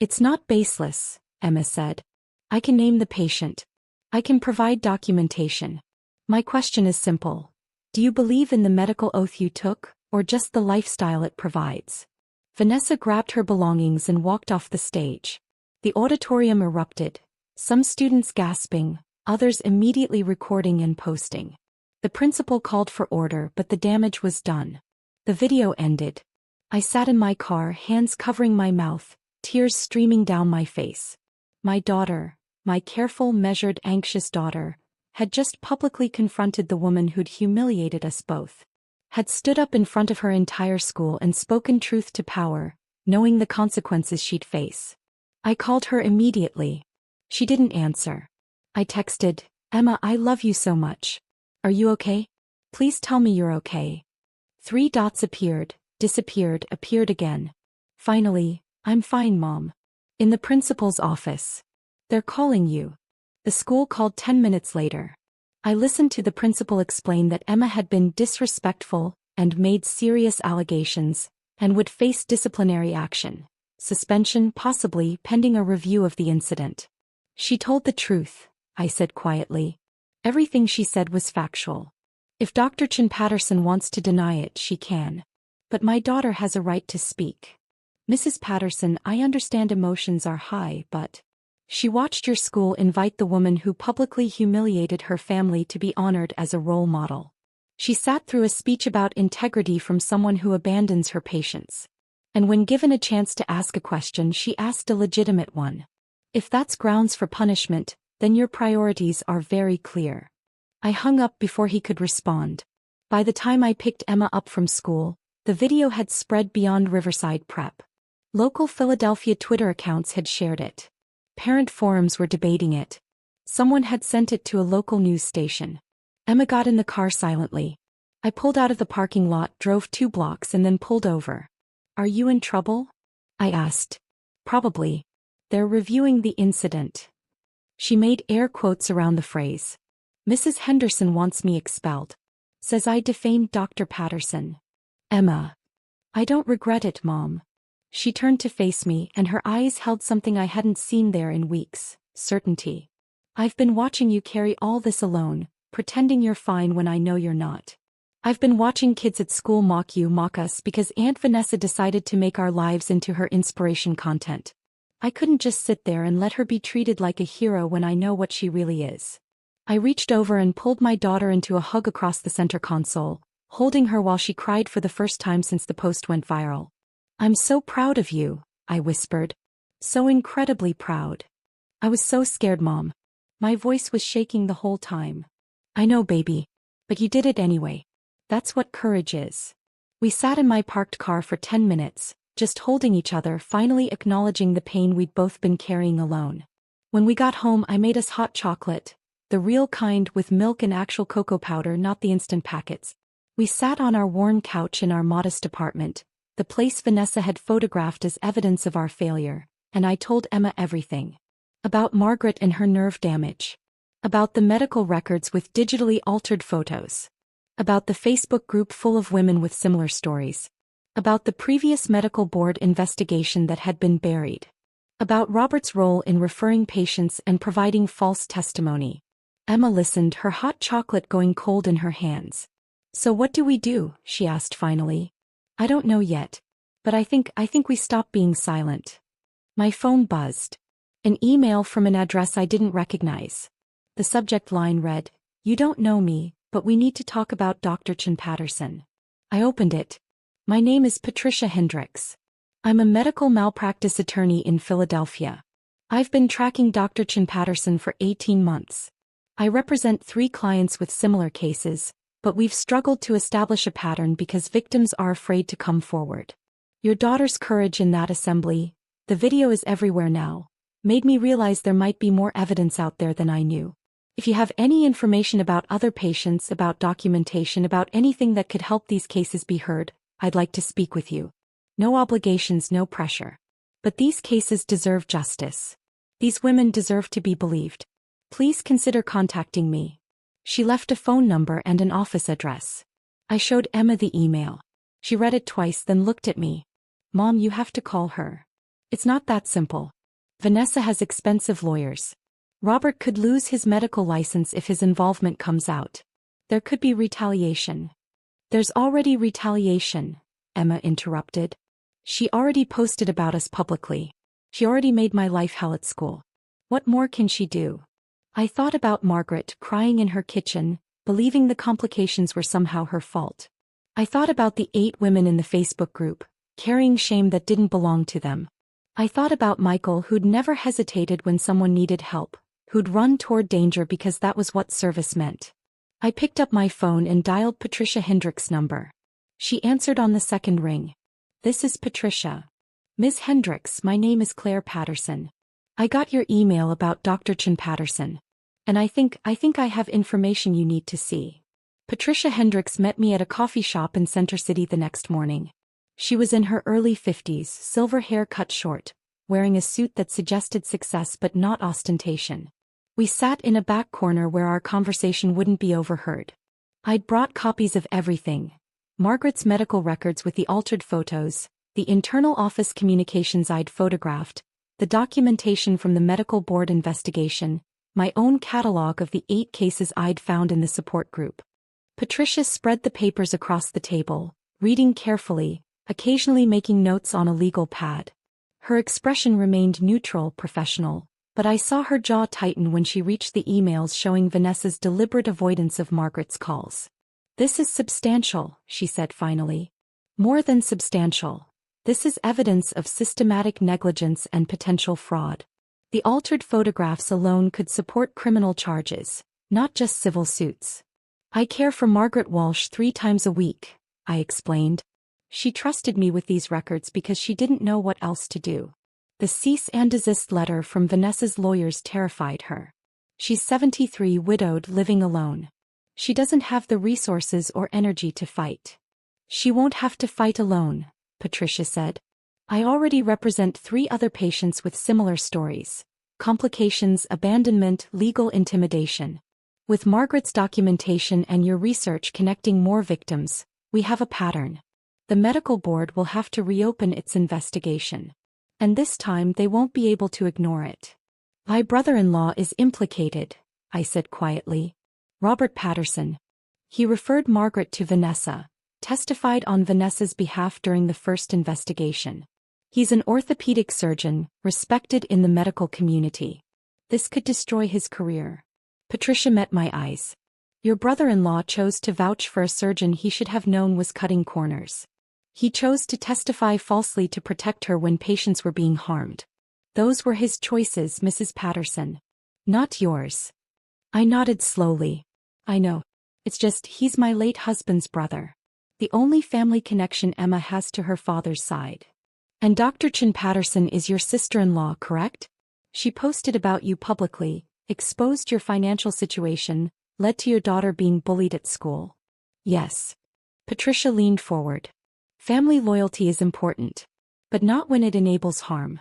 "It's not baseless," Emma said. "I can name the patient. I can provide documentation. My question is simple. Do you believe in the medical oath you took, or just the lifestyle it provides?" Vanessa grabbed her belongings and walked off the stage. The auditorium erupted, some students gasping, others immediately recording and posting. The principal called for order, but the damage was done. The video ended. I sat in my car, hands covering my mouth, tears streaming down my face. My daughter, my careful, measured, anxious daughter, had just publicly confronted the woman who'd humiliated us both. Had stood up in front of her entire school and spoken truth to power, knowing the consequences she'd face. I called her immediately. She didn't answer. I texted, "Emma, I love you so much. Are you okay? Please tell me you're okay." 3 dots appeared, disappeared, appeared again. Finally, "I'm fine, Mom." In the principal's office. "They're calling you." The school called 10 minutes later. I listened to the principal explain that Emma had been disrespectful and made serious allegations, and would face disciplinary action. Suspension possibly pending a review of the incident. "She told the truth," I said quietly. "Everything she said was factual. If Dr. Chen Patterson wants to deny it, she can. But my daughter has a right to speak. Mrs. Patterson, I understand emotions are high, but..." She watched your school invite the woman who publicly humiliated her family to be honored as a role model. She sat through a speech about integrity from someone who abandons her patients. And when given a chance to ask a question, she asked a legitimate one. If that's grounds for punishment, then your priorities are very clear. I hung up before he could respond. By the time I picked Emma up from school, the video had spread beyond Riverside Prep. Local Philadelphia Twitter accounts had shared it. Parent forums were debating it. Someone had sent it to a local news station. Emma got in the car silently. I pulled out of the parking lot, drove 2 blocks and then pulled over. "Are you in trouble?" I asked. "Probably." They're reviewing the incident. She made air quotes around the phrase. Mrs. Henderson wants me expelled. Says I defamed Dr. Patterson. Emma. I don't regret it, Mom. She turned to face me and her eyes held something I hadn't seen there in weeks, certainty. I've been watching you carry all this alone, pretending you're fine when I know you're not. I've been watching kids at school mock you, mock us because Aunt Vanessa decided to make our lives into her inspiration content. I couldn't just sit there and let her be treated like a hero when I know what she really is. I reached over and pulled my daughter into a hug across the center console, holding her while she cried for the first time since the post went viral. I'm so proud of you, I whispered. So incredibly proud. I was so scared, Mom. My voice was shaking the whole time. I know, baby. But you did it anyway. That's what courage is. We sat in my parked car for 10 minutes, just holding each other, finally acknowledging the pain we'd both been carrying alone. When we got home, I made us hot chocolate, the real kind with milk and actual cocoa powder, not the instant packets. We sat on our worn couch in our modest apartment, the place Vanessa had photographed as evidence of our failure, and I told Emma everything. About Margaret and her nerve damage. About the medical records with digitally altered photos. About the Facebook group full of women with similar stories. About the previous medical board investigation that had been buried. About Robert's role in referring patients and providing false testimony. Emma listened, her hot chocolate going cold in her hands. So what do we do? She asked finally. I don't know yet. But I think we stop being silent. My phone buzzed. An email from an address I didn't recognize. The subject line read, "You don't know me, but we need to talk about Dr. Chen Patterson." I opened it. My name is Patricia Hendricks. I'm a medical malpractice attorney in Philadelphia. I've been tracking Dr. Chen Patterson for 18 months. I represent 3 clients with similar cases, but we've struggled to establish a pattern because victims are afraid to come forward. Your daughter's courage in that assembly, the video is everywhere now, made me realize there might be more evidence out there than I knew. If you have any information about other patients, about documentation, about anything that could help these cases be heard, I'd like to speak with you. No obligations, no pressure. But these cases deserve justice. These women deserve to be believed. Please consider contacting me. She left a phone number and an office address. I showed Emma the email. She read it twice, then looked at me. Mom, you have to call her. It's not that simple. Vanessa has expensive lawyers. Robert could lose his medical license if his involvement comes out. There could be retaliation. There's already retaliation, Emma interrupted. She already posted about us publicly. She already made my life hell at school. What more can she do? I thought about Margaret crying in her kitchen, believing the complications were somehow her fault. I thought about the 8 women in the Facebook group, carrying shame that didn't belong to them. I thought about Michael, who'd never hesitated when someone needed help, who'd run toward danger because that was what service meant. I picked up my phone and dialed Patricia Hendricks' number. She answered on the second ring. This is Patricia. Ms. Hendricks, my name is Claire Patterson. I got your email about Dr. Chen Patterson. And I think I have information you need to see. Patricia Hendricks met me at a coffee shop in Center City the next morning. She was in her early 50s, silver hair cut short, wearing a suit that suggested success but not ostentation. We sat in a back corner where our conversation wouldn't be overheard. I'd brought copies of everything. Margaret's medical records with the altered photos, the internal office communications I'd photographed, the documentation from the medical board investigation, my own catalog of the 8 cases I'd found in the support group. Patricia spread the papers across the table, reading carefully, occasionally making notes on a legal pad. Her expression remained neutral, professional, but I saw her jaw tighten when she reached the emails showing Vanessa's deliberate avoidance of Margaret's calls. This is substantial, she said finally. More than substantial. This is evidence of systematic negligence and potential fraud. The altered photographs alone could support criminal charges, not just civil suits. I care for Margaret Walsh 3 times a week, I explained. She trusted me with these records because she didn't know what else to do. The cease and desist letter from Vanessa's lawyers terrified her. She's 73, widowed, living alone. She doesn't have the resources or energy to fight. She won't have to fight alone, Patricia said. I already represent 3 other patients with similar stories: complications, abandonment, legal intimidation. With Margaret's documentation and your research connecting more victims, we have a pattern. The medical board will have to reopen its investigation. And this time they won't be able to ignore it. My brother-in-law is implicated, I said quietly. Robert Patterson. He referred Margaret to Vanessa, testified on Vanessa's behalf during the first investigation. He's an orthopedic surgeon, respected in the medical community. This could destroy his career. Patricia met my eyes. Your brother-in-law chose to vouch for a surgeon he should have known was cutting corners. He chose to testify falsely to protect her when patients were being harmed. Those were his choices, Mrs. Patterson. Not yours. I nodded slowly. I know. It's just he's my late husband's brother. The only family connection Emma has to her father's side. And Dr. Chin Patterson is your sister-in-law, correct? She posted about you publicly, exposed your financial situation, led to your daughter being bullied at school. Yes. Patricia leaned forward. Family loyalty is important. But not when it enables harm.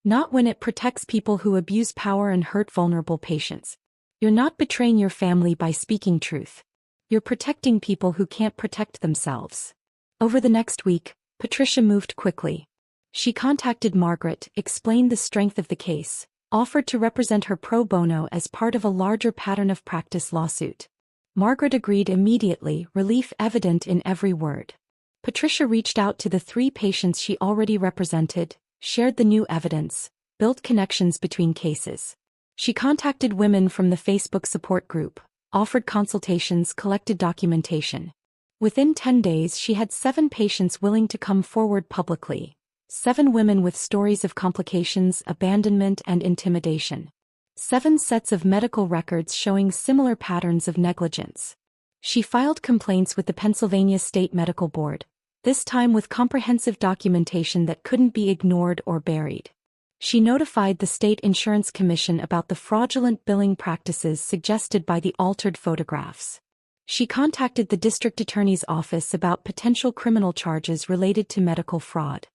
Not when it protects people who abuse power and hurt vulnerable patients. You're not betraying your family by speaking truth. You're protecting people who can't protect themselves. Over the next week, Patricia moved quickly. She contacted Margaret, explained the strength of the case, offered to represent her pro bono as part of a larger pattern of practice lawsuit. Margaret agreed immediately, relief evident in every word. Patricia reached out to the 3 patients she already represented, shared the new evidence, built connections between cases. She contacted women from the Facebook support group, offered consultations, collected documentation. Within 10 days she had 7 patients willing to come forward publicly. 7 women with stories of complications, abandonment, and intimidation. 7 sets of medical records showing similar patterns of negligence. She filed complaints with the Pennsylvania State Medical Board, this time with comprehensive documentation that couldn't be ignored or buried. She notified the State Insurance Commission about the fraudulent billing practices suggested by the altered photographs. She contacted the district attorney's office about potential criminal charges related to medical fraud.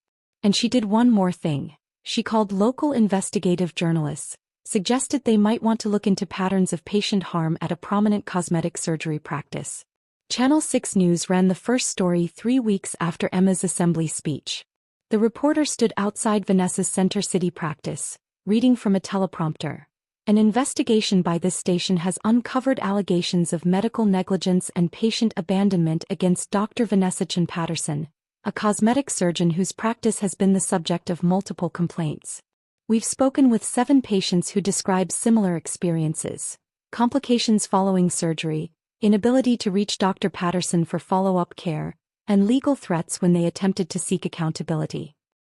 And she did one more thing. She called local investigative journalists, suggested they might want to look into patterns of patient harm at a prominent cosmetic surgery practice. Channel 6 News ran the first story 3 weeks after Emma's assembly speech. The reporter stood outside Vanessa's Center City practice, reading from a teleprompter. An investigation by this station has uncovered allegations of medical negligence and patient abandonment against Dr. Vanessa Chin Patterson, a cosmetic surgeon whose practice has been the subject of multiple complaints. We've spoken with 7 patients who describe similar experiences: complications following surgery, inability to reach Dr. Patterson for follow-up care, and legal threats when they attempted to seek accountability.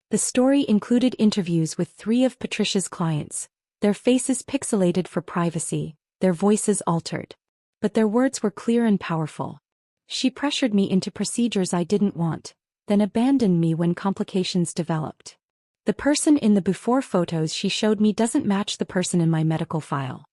The story included interviews with 3 of Patricia's clients, their faces pixelated for privacy, their voices altered. But their words were clear and powerful. She pressured me into procedures I didn't want, then abandoned me when complications developed. The person in the before photos she showed me doesn't match the person in my medical file.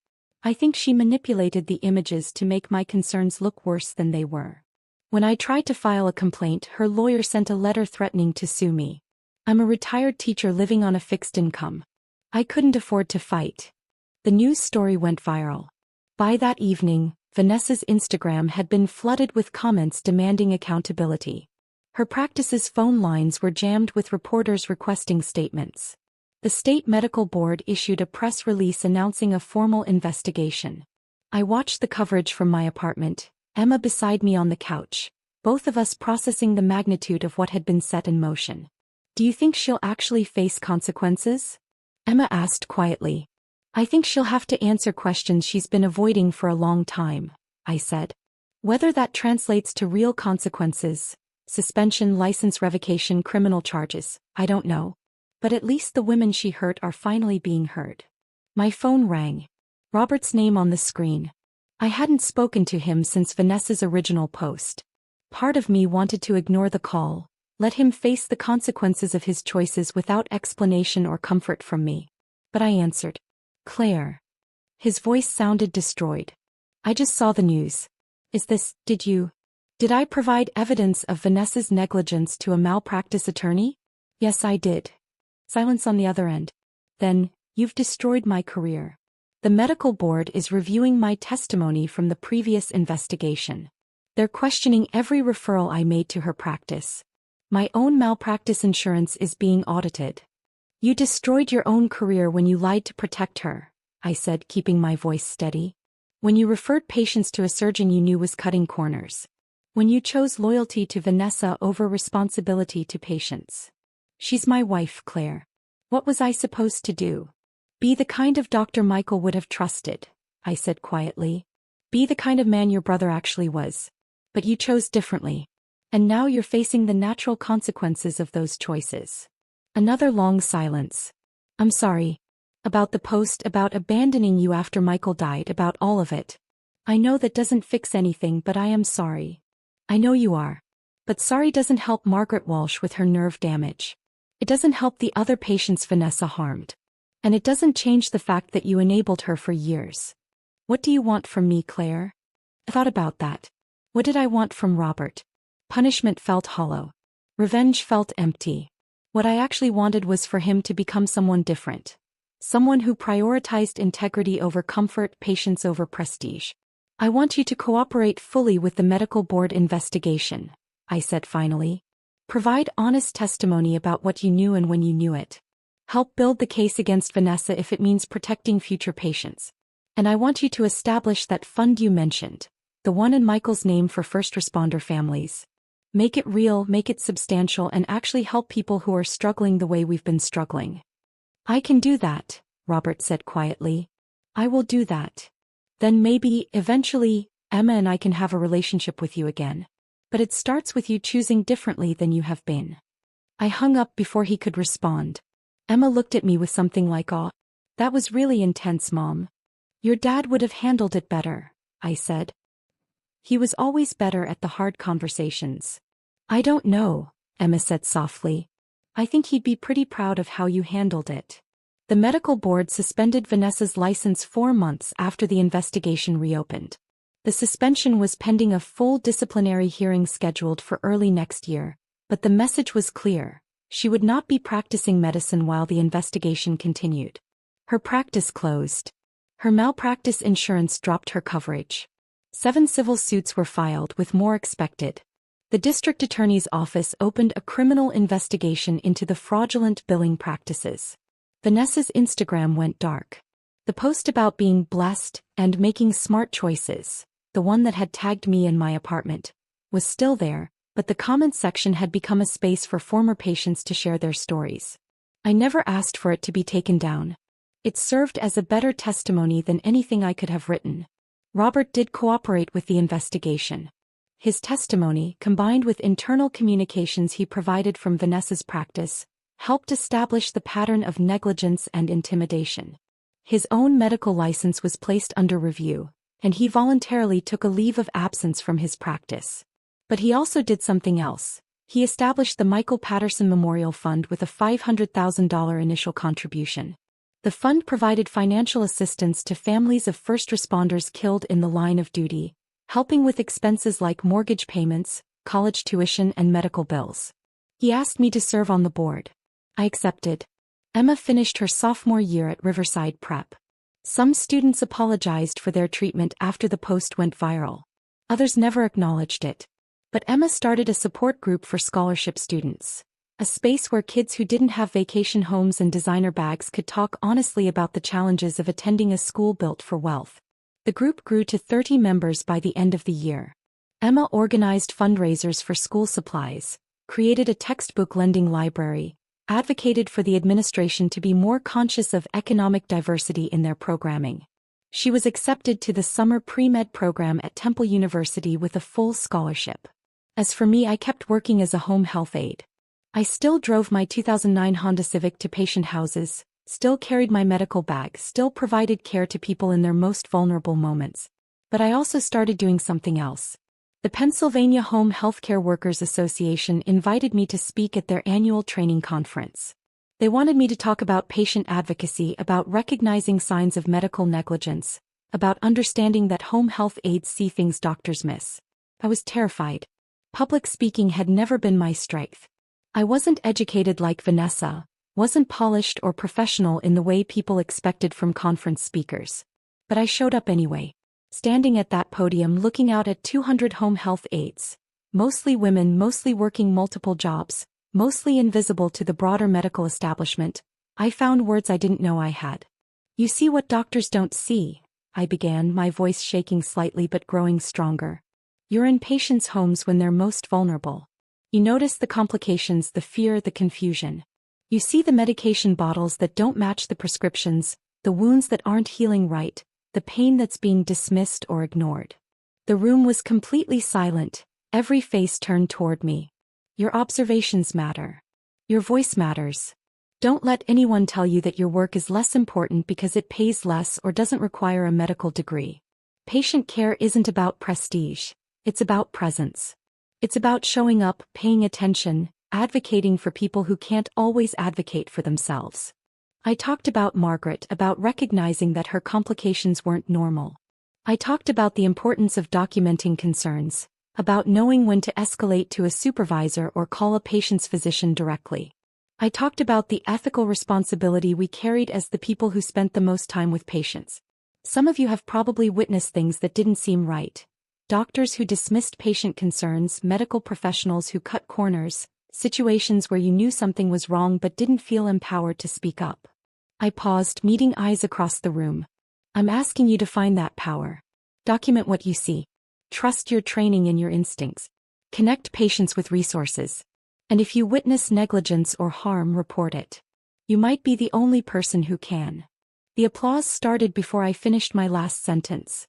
I think she manipulated the images to make my concerns look worse than they were. When I tried to file a complaint, her lawyer sent a letter threatening to sue me. I'm a retired teacher living on a fixed income. I couldn't afford to fight. The news story went viral. By that evening, Vanessa's Instagram had been flooded with comments demanding accountability. Her practice's phone lines were jammed with reporters requesting statements. The state medical board issued a press release announcing a formal investigation. I watched the coverage from my apartment, Emma beside me on the couch, both of us processing the magnitude of what had been set in motion. Do you think she'll actually face consequences? Emma asked quietly. I think she'll have to answer questions she's been avoiding for a long time, I said. Whether that translates to real consequences, suspension, license revocation, criminal charges, I don't know. But at least the women she hurt are finally being heard. My phone rang. Robert's name on the screen. I hadn't spoken to him since Vanessa's original post. Part of me wanted to ignore the call, let him face the consequences of his choices without explanation or comfort from me. But I answered. Claire. His voice sounded destroyed. I just saw the news. Did I provide evidence of Vanessa's negligence to a malpractice attorney? Yes, I did. Silence on the other end. Then, you've destroyed my career. The medical board is reviewing my testimony from the previous investigation. They're questioning every referral I made to her practice. My own malpractice insurance is being audited. You destroyed your own career when you lied to protect her, I said, keeping my voice steady. When you referred patients to a surgeon you knew was cutting corners. When you chose loyalty to Vanessa over responsibility to patients. She's my wife, Claire. What was I supposed to do? Be the kind of doctor Michael would have trusted, I said quietly. Be the kind of man your brother actually was. But you chose differently. And now you're facing the natural consequences of those choices. Another long silence. I'm sorry. About the post, about abandoning you after Michael died, about all of it. I know that doesn't fix anything, but I am sorry. I know you are. But sorry doesn't help Margaret Walsh with her nerve damage. It doesn't help the other patients Vanessa harmed. And it doesn't change the fact that you enabled her for years. What do you want from me, Claire? I thought about that. What did I want from Robert? Punishment felt hollow. Revenge felt empty. What I actually wanted was for him to become someone different. Someone who prioritized integrity over comfort, patience over prestige. I want you to cooperate fully with the medical board investigation, I said finally. Provide honest testimony about what you knew and when you knew it. Help build the case against Vanessa if it means protecting future patients. And I want you to establish that fund you mentioned, the one in Michael's name for first responder families. Make it real, make it substantial, and actually help people who are struggling the way we've been struggling. I can do that, Robert said quietly. I will do that. Then maybe, eventually, Emma and I can have a relationship with you again. But it starts with you choosing differently than you have been. I hung up before he could respond. Emma looked at me with something like awe. That was really intense, Mom. Your dad would have handled it better, I said. He was always better at the hard conversations. I don't know, Emma said softly. I think he'd be pretty proud of how you handled it. The medical board suspended Vanessa's license 4 months after the investigation reopened. The suspension was pending a full disciplinary hearing scheduled for early next year, but the message was clear. She would not be practicing medicine while the investigation continued. Her practice closed. Her malpractice insurance dropped her coverage. 7 civil suits were filed, with more expected. The district attorney's office opened a criminal investigation into the fraudulent billing practices. Vanessa's Instagram went dark. The post about being blessed and making smart choices, the one that had tagged me in my apartment, was still there, but the comments section had become a space for former patients to share their stories. I never asked for it to be taken down. It served as a better testimony than anything I could have written. Robert did cooperate with the investigation. His testimony, combined with internal communications he provided from Vanessa's practice, helped establish the pattern of negligence and intimidation. His own medical license was placed under review, and he voluntarily took a leave of absence from his practice. But he also did something else. He established the Michael Patterson Memorial Fund with a $500,000 initial contribution. The fund provided financial assistance to families of first responders killed in the line of duty, helping with expenses like mortgage payments, college tuition, and medical bills. He asked me to serve on the board. I accepted. Emma finished her sophomore year at Riverside Prep. Some students apologized for their treatment after the post went viral. Others never acknowledged it. But Emma started a support group for scholarship students. A space where kids who didn't have vacation homes and designer bags could talk honestly about the challenges of attending a school built for wealth. The group grew to 30 members by the end of the year. Emma organized fundraisers for school supplies, created a textbook lending library, advocated for the administration to be more conscious of economic diversity in their programming. She was accepted to the summer pre-med program at Temple University with a full scholarship. As for me, I kept working as a home health aide. I still drove my 2009 Honda Civic to patient houses, still carried my medical bag, still provided care to people in their most vulnerable moments. But I also started doing something else. The Pennsylvania Home Healthcare Workers Association invited me to speak at their annual training conference. They wanted me to talk about patient advocacy, about recognizing signs of medical negligence, about understanding that home health aides see things doctors miss. I was terrified. Public speaking had never been my strength. I wasn't educated like Vanessa, wasn't polished or professional in the way people expected from conference speakers. But I showed up anyway. Standing at that podium looking out at 200 home health aides. Mostly women, mostly working multiple jobs, mostly invisible to the broader medical establishment, I found words I didn't know I had. You see what doctors don't see, I began, my voice shaking slightly but growing stronger. You're in patients' homes when they're most vulnerable. You notice the complications, the fear, the confusion. You see the medication bottles that don't match the prescriptions, the wounds that aren't healing right, the pain that's being dismissed or ignored. The room was completely silent, every face turned toward me. Your observations matter. Your voice matters. Don't let anyone tell you that your work is less important because it pays less or doesn't require a medical degree. Patient care isn't about prestige, it's about presence. It's about showing up, paying attention, advocating for people who can't always advocate for themselves. I talked about Margaret, about recognizing that her complications weren't normal. I talked about the importance of documenting concerns, about knowing when to escalate to a supervisor or call a patient's physician directly. I talked about the ethical responsibility we carried as the people who spent the most time with patients. Some of you have probably witnessed things that didn't seem right. Doctors who dismissed patient concerns, medical professionals who cut corners, situations where you knew something was wrong but didn't feel empowered to speak up. I paused, meeting eyes across the room. I'm asking you to find that power. Document what you see. Trust your training and your instincts. Connect patients with resources. And if you witness negligence or harm, report it. You might be the only person who can. The applause started before I finished my last sentence.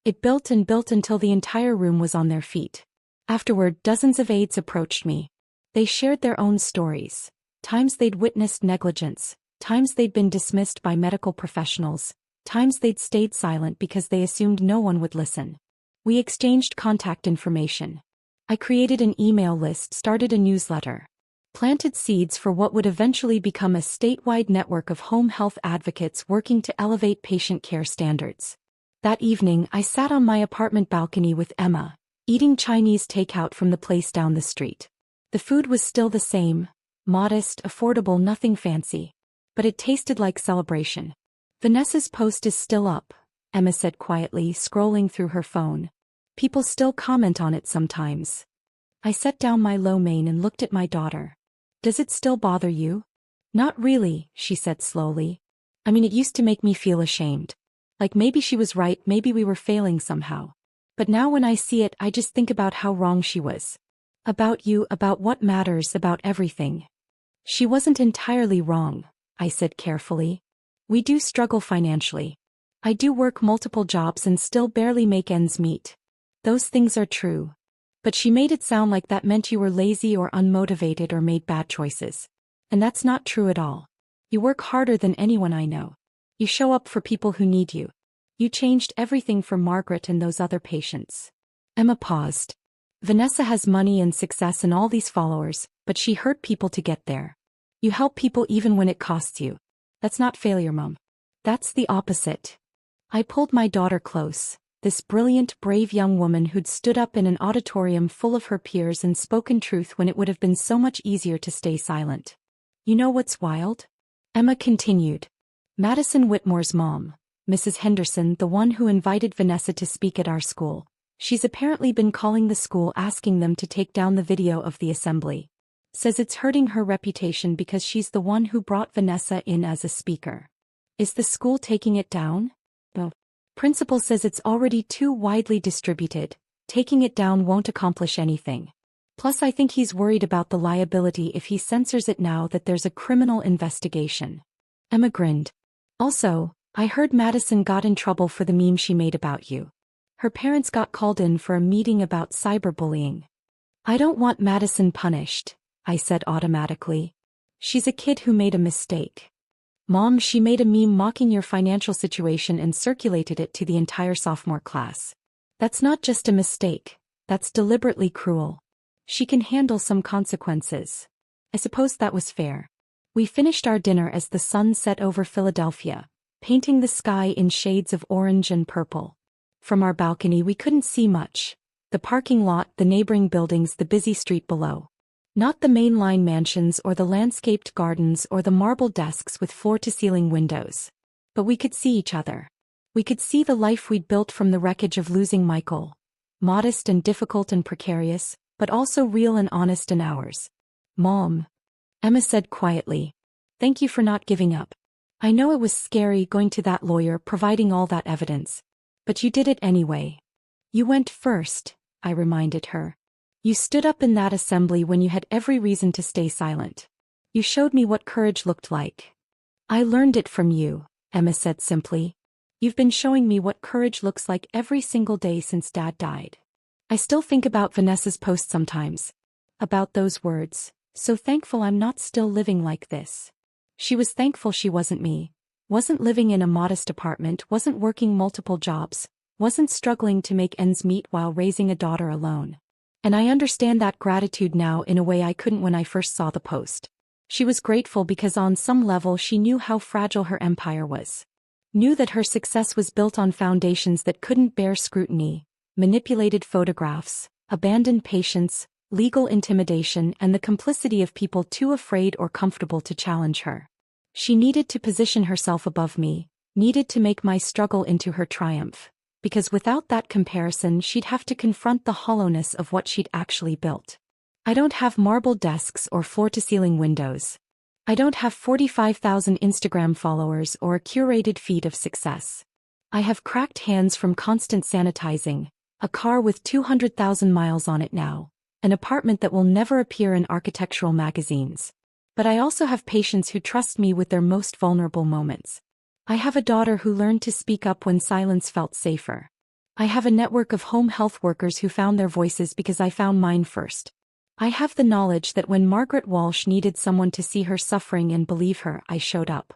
It built and built until the entire room was on their feet. Afterward, dozens of aides approached me. They shared their own stories. Times they'd witnessed negligence, times they'd been dismissed by medical professionals, times they'd stayed silent because they assumed no one would listen. We exchanged contact information. I created an email list, started a newsletter. Planted seeds for what would eventually become a statewide network of home health advocates working to elevate patient care standards. That evening, I sat on my apartment balcony with Emma, eating Chinese takeout from the place down the street. The food was still the same, modest, affordable, nothing fancy. But it tasted like celebration. Vanessa's post is still up, Emma said quietly, scrolling through her phone. People still comment on it sometimes. I set down my lo mein and looked at my daughter. Does it still bother you? Not really, she said slowly. I mean, it used to make me feel ashamed. Like maybe she was right, maybe we were failing somehow. But now when I see it, I just think about how wrong she was. About you, about what matters, about everything. She wasn't entirely wrong, I said carefully. We do struggle financially. I do work multiple jobs and still barely make ends meet. Those things are true. But she made it sound like that meant you were lazy or unmotivated or made bad choices. And that's not true at all. You work harder than anyone I know. You show up for people who need you. You changed everything for Margaret and those other patients. Emma paused. Vanessa has money and success and all these followers, but she hurt people to get there. You help people even when it costs you. That's not failure, Mom. That's the opposite. I pulled my daughter close, this brilliant, brave young woman who'd stood up in an auditorium full of her peers and spoken truth when it would have been so much easier to stay silent. You know what's wild? Emma continued. Madison Whitmore's mom, Mrs. Henderson, the one who invited Vanessa to speak at our school, she's apparently been calling the school asking them to take down the video of the assembly. Says it's hurting her reputation because she's the one who brought Vanessa in as a speaker. Is the school taking it down? No. Principal says it's already too widely distributed. Taking it down won't accomplish anything. Plus I think he's worried about the liability if he censors it now that there's a criminal investigation. Emma grinned. Also, I heard Madison got in trouble for the meme she made about you. Her parents got called in for a meeting about cyberbullying. I don't want Madison punished, I said automatically. She's a kid who made a mistake. Mom, she made a meme mocking your financial situation and circulated it to the entire sophomore class. That's not just a mistake, that's deliberately cruel. She can handle some consequences. I suppose that was fair. We finished our dinner as the sun set over Philadelphia, painting the sky in shades of orange and purple. From our balcony we couldn't see much. The parking lot, the neighboring buildings, the busy street below. Not the mainline mansions or the landscaped gardens or the marble desks with floor-to-ceiling windows. But we could see each other. We could see the life we'd built from the wreckage of losing Michael. Modest and difficult and precarious, but also real and honest and ours. Mom. Emma said quietly. Thank you for not giving up. I know it was scary going to that lawyer providing all that evidence. But you did it anyway. You went first, I reminded her. You stood up in that assembly when you had every reason to stay silent. You showed me what courage looked like. I learned it from you, Emma said simply. You've been showing me what courage looks like every single day since Dad died. I still think about Vanessa's post sometimes. About those words, so thankful I'm not still living like this. She was thankful she wasn't me. Wasn't living in a modest apartment, wasn't working multiple jobs, wasn't struggling to make ends meet while raising a daughter alone. And I understand that gratitude now in a way I couldn't when I first saw the post. She was grateful because on some level she knew how fragile her empire was. Knew that her success was built on foundations that couldn't bear scrutiny, manipulated photographs, abandoned patients, legal intimidation, and the complicity of people too afraid or comfortable to challenge her. She needed to position herself above me, needed to make my struggle into her triumph, because without that comparison she'd have to confront the hollowness of what she'd actually built. I don't have marble desks or floor-to-ceiling windows. I don't have 45,000 Instagram followers or a curated feed of success. I have cracked hands from constant sanitizing, a car with 200,000 miles on it now, an apartment that will never appear in architectural magazines. But I also have patients who trust me with their most vulnerable moments. I have a daughter who learned to speak up when silence felt safer. I have a network of home health workers who found their voices because I found mine first. I have the knowledge that when Margaret Walsh needed someone to see her suffering and believe her, I showed up.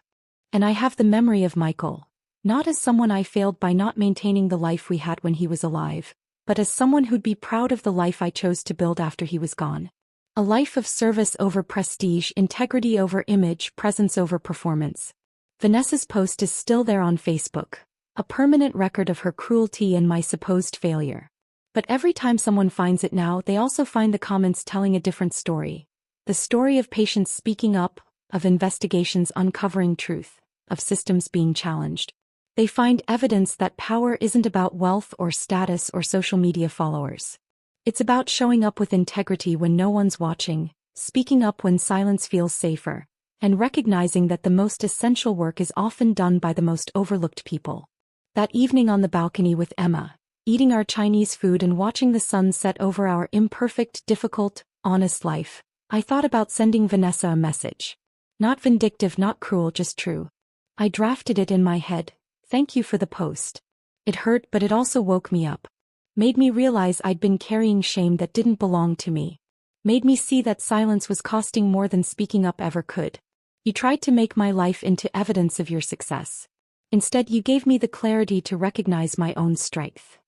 And I have the memory of Michael, not as someone I failed by not maintaining the life we had when he was alive, but as someone who'd be proud of the life I chose to build after he was gone. A life of service over prestige, integrity over image, presence over performance. Vanessa's post is still there on Facebook, a permanent record of her cruelty and my supposed failure. But every time someone finds it now, they also find the comments telling a different story. The story of patients speaking up, of investigations uncovering truth, of systems being challenged. They find evidence that power isn't about wealth or status or social media followers. It's about showing up with integrity when no one's watching, speaking up when silence feels safer, and recognizing that the most essential work is often done by the most overlooked people. That evening on the balcony with Emma, eating our Chinese food and watching the sun set over our imperfect, difficult, honest life, I thought about sending Vanessa a message. Not vindictive, not cruel, just true. I drafted it in my head. Thank you for the post. It hurt, but it also woke me up. Made me realize I'd been carrying shame that didn't belong to me. Made me see that silence was costing more than speaking up ever could. You tried to make my life into evidence of your success. Instead, you gave me the clarity to recognize my own strength.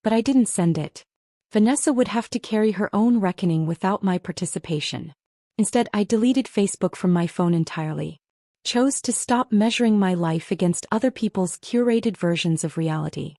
But I didn't send it. Vanessa would have to carry her own reckoning without my participation. Instead, I deleted Facebook from my phone entirely. Chose to stop measuring my life against other people's curated versions of reality.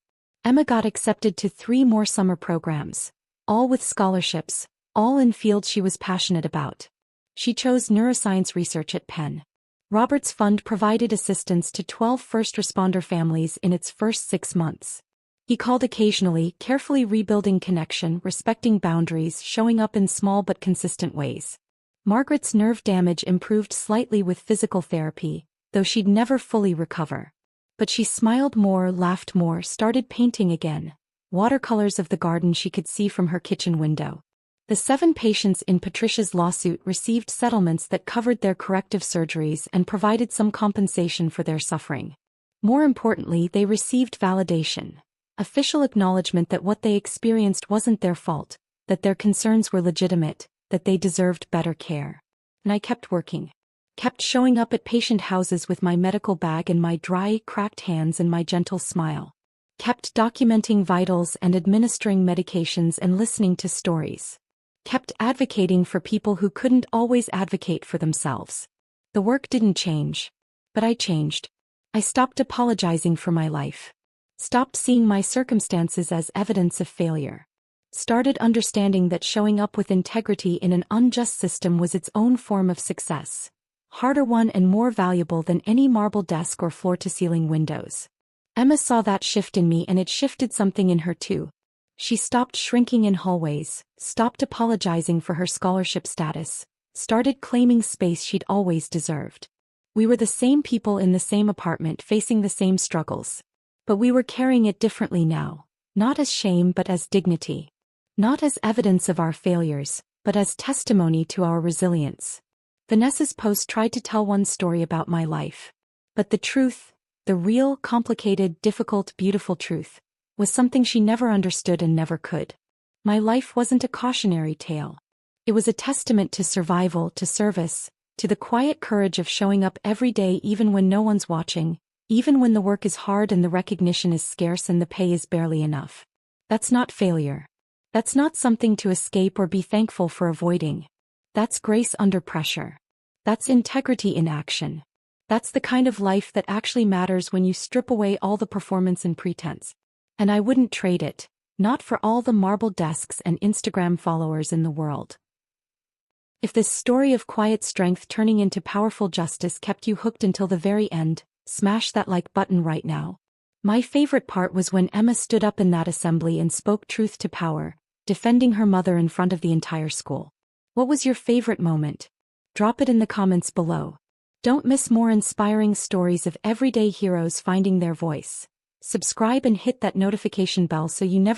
Emma got accepted to 3 more summer programs, all with scholarships, all in fields she was passionate about. She chose neuroscience research at Penn. Robert's Fund provided assistance to 12 first responder families in its first 6 months. He called occasionally, carefully rebuilding connection, respecting boundaries, showing up in small but consistent ways. Margaret's nerve damage improved slightly with physical therapy, though she'd never fully recover. But she smiled more, laughed more, started painting again, watercolors of the garden she could see from her kitchen window. The 7 patients in Patricia's lawsuit received settlements that covered their corrective surgeries and provided some compensation for their suffering. More importantly, they received validation. Official acknowledgement that what they experienced wasn't their fault, that their concerns were legitimate, that they deserved better care. And I kept working. Kept showing up at patient houses with my medical bag and my dry, cracked hands and my gentle smile. Kept documenting vitals and administering medications and listening to stories. Kept advocating for people who couldn't always advocate for themselves. The work didn't change. But I changed. I stopped apologizing for my life. Stopped seeing my circumstances as evidence of failure. Started understanding that showing up with integrity in an unjust system was its own form of success. Harder won and more valuable than any marble desk or floor-to-ceiling windows. Emma saw that shift in me, and it shifted something in her too. She stopped shrinking in hallways, stopped apologizing for her scholarship status, started claiming space she'd always deserved. We were the same people in the same apartment facing the same struggles. But we were carrying it differently now, not as shame but as dignity. Not as evidence of our failures, but as testimony to our resilience. Vanessa's post tried to tell one story about my life. But the truth, the real, complicated, difficult, beautiful truth, was something she never understood and never could. My life wasn't a cautionary tale. It was a testament to survival, to service, to the quiet courage of showing up every day even when no one's watching, even when the work is hard and the recognition is scarce and the pay is barely enough. That's not failure. That's not something to escape or be thankful for avoiding. That's grace under pressure. That's integrity in action. That's the kind of life that actually matters when you strip away all the performance and pretense. And I wouldn't trade it, not for all the marble desks and Instagram followers in the world. If this story of quiet strength turning into powerful justice kept you hooked until the very end, smash that like button right now. My favorite part was when Emma stood up in that assembly and spoke truth to power, defending her mother in front of the entire school. What was your favorite moment? Drop it in the comments below. Don't miss more inspiring stories of everyday heroes finding their voice. Subscribe and hit that notification bell so you never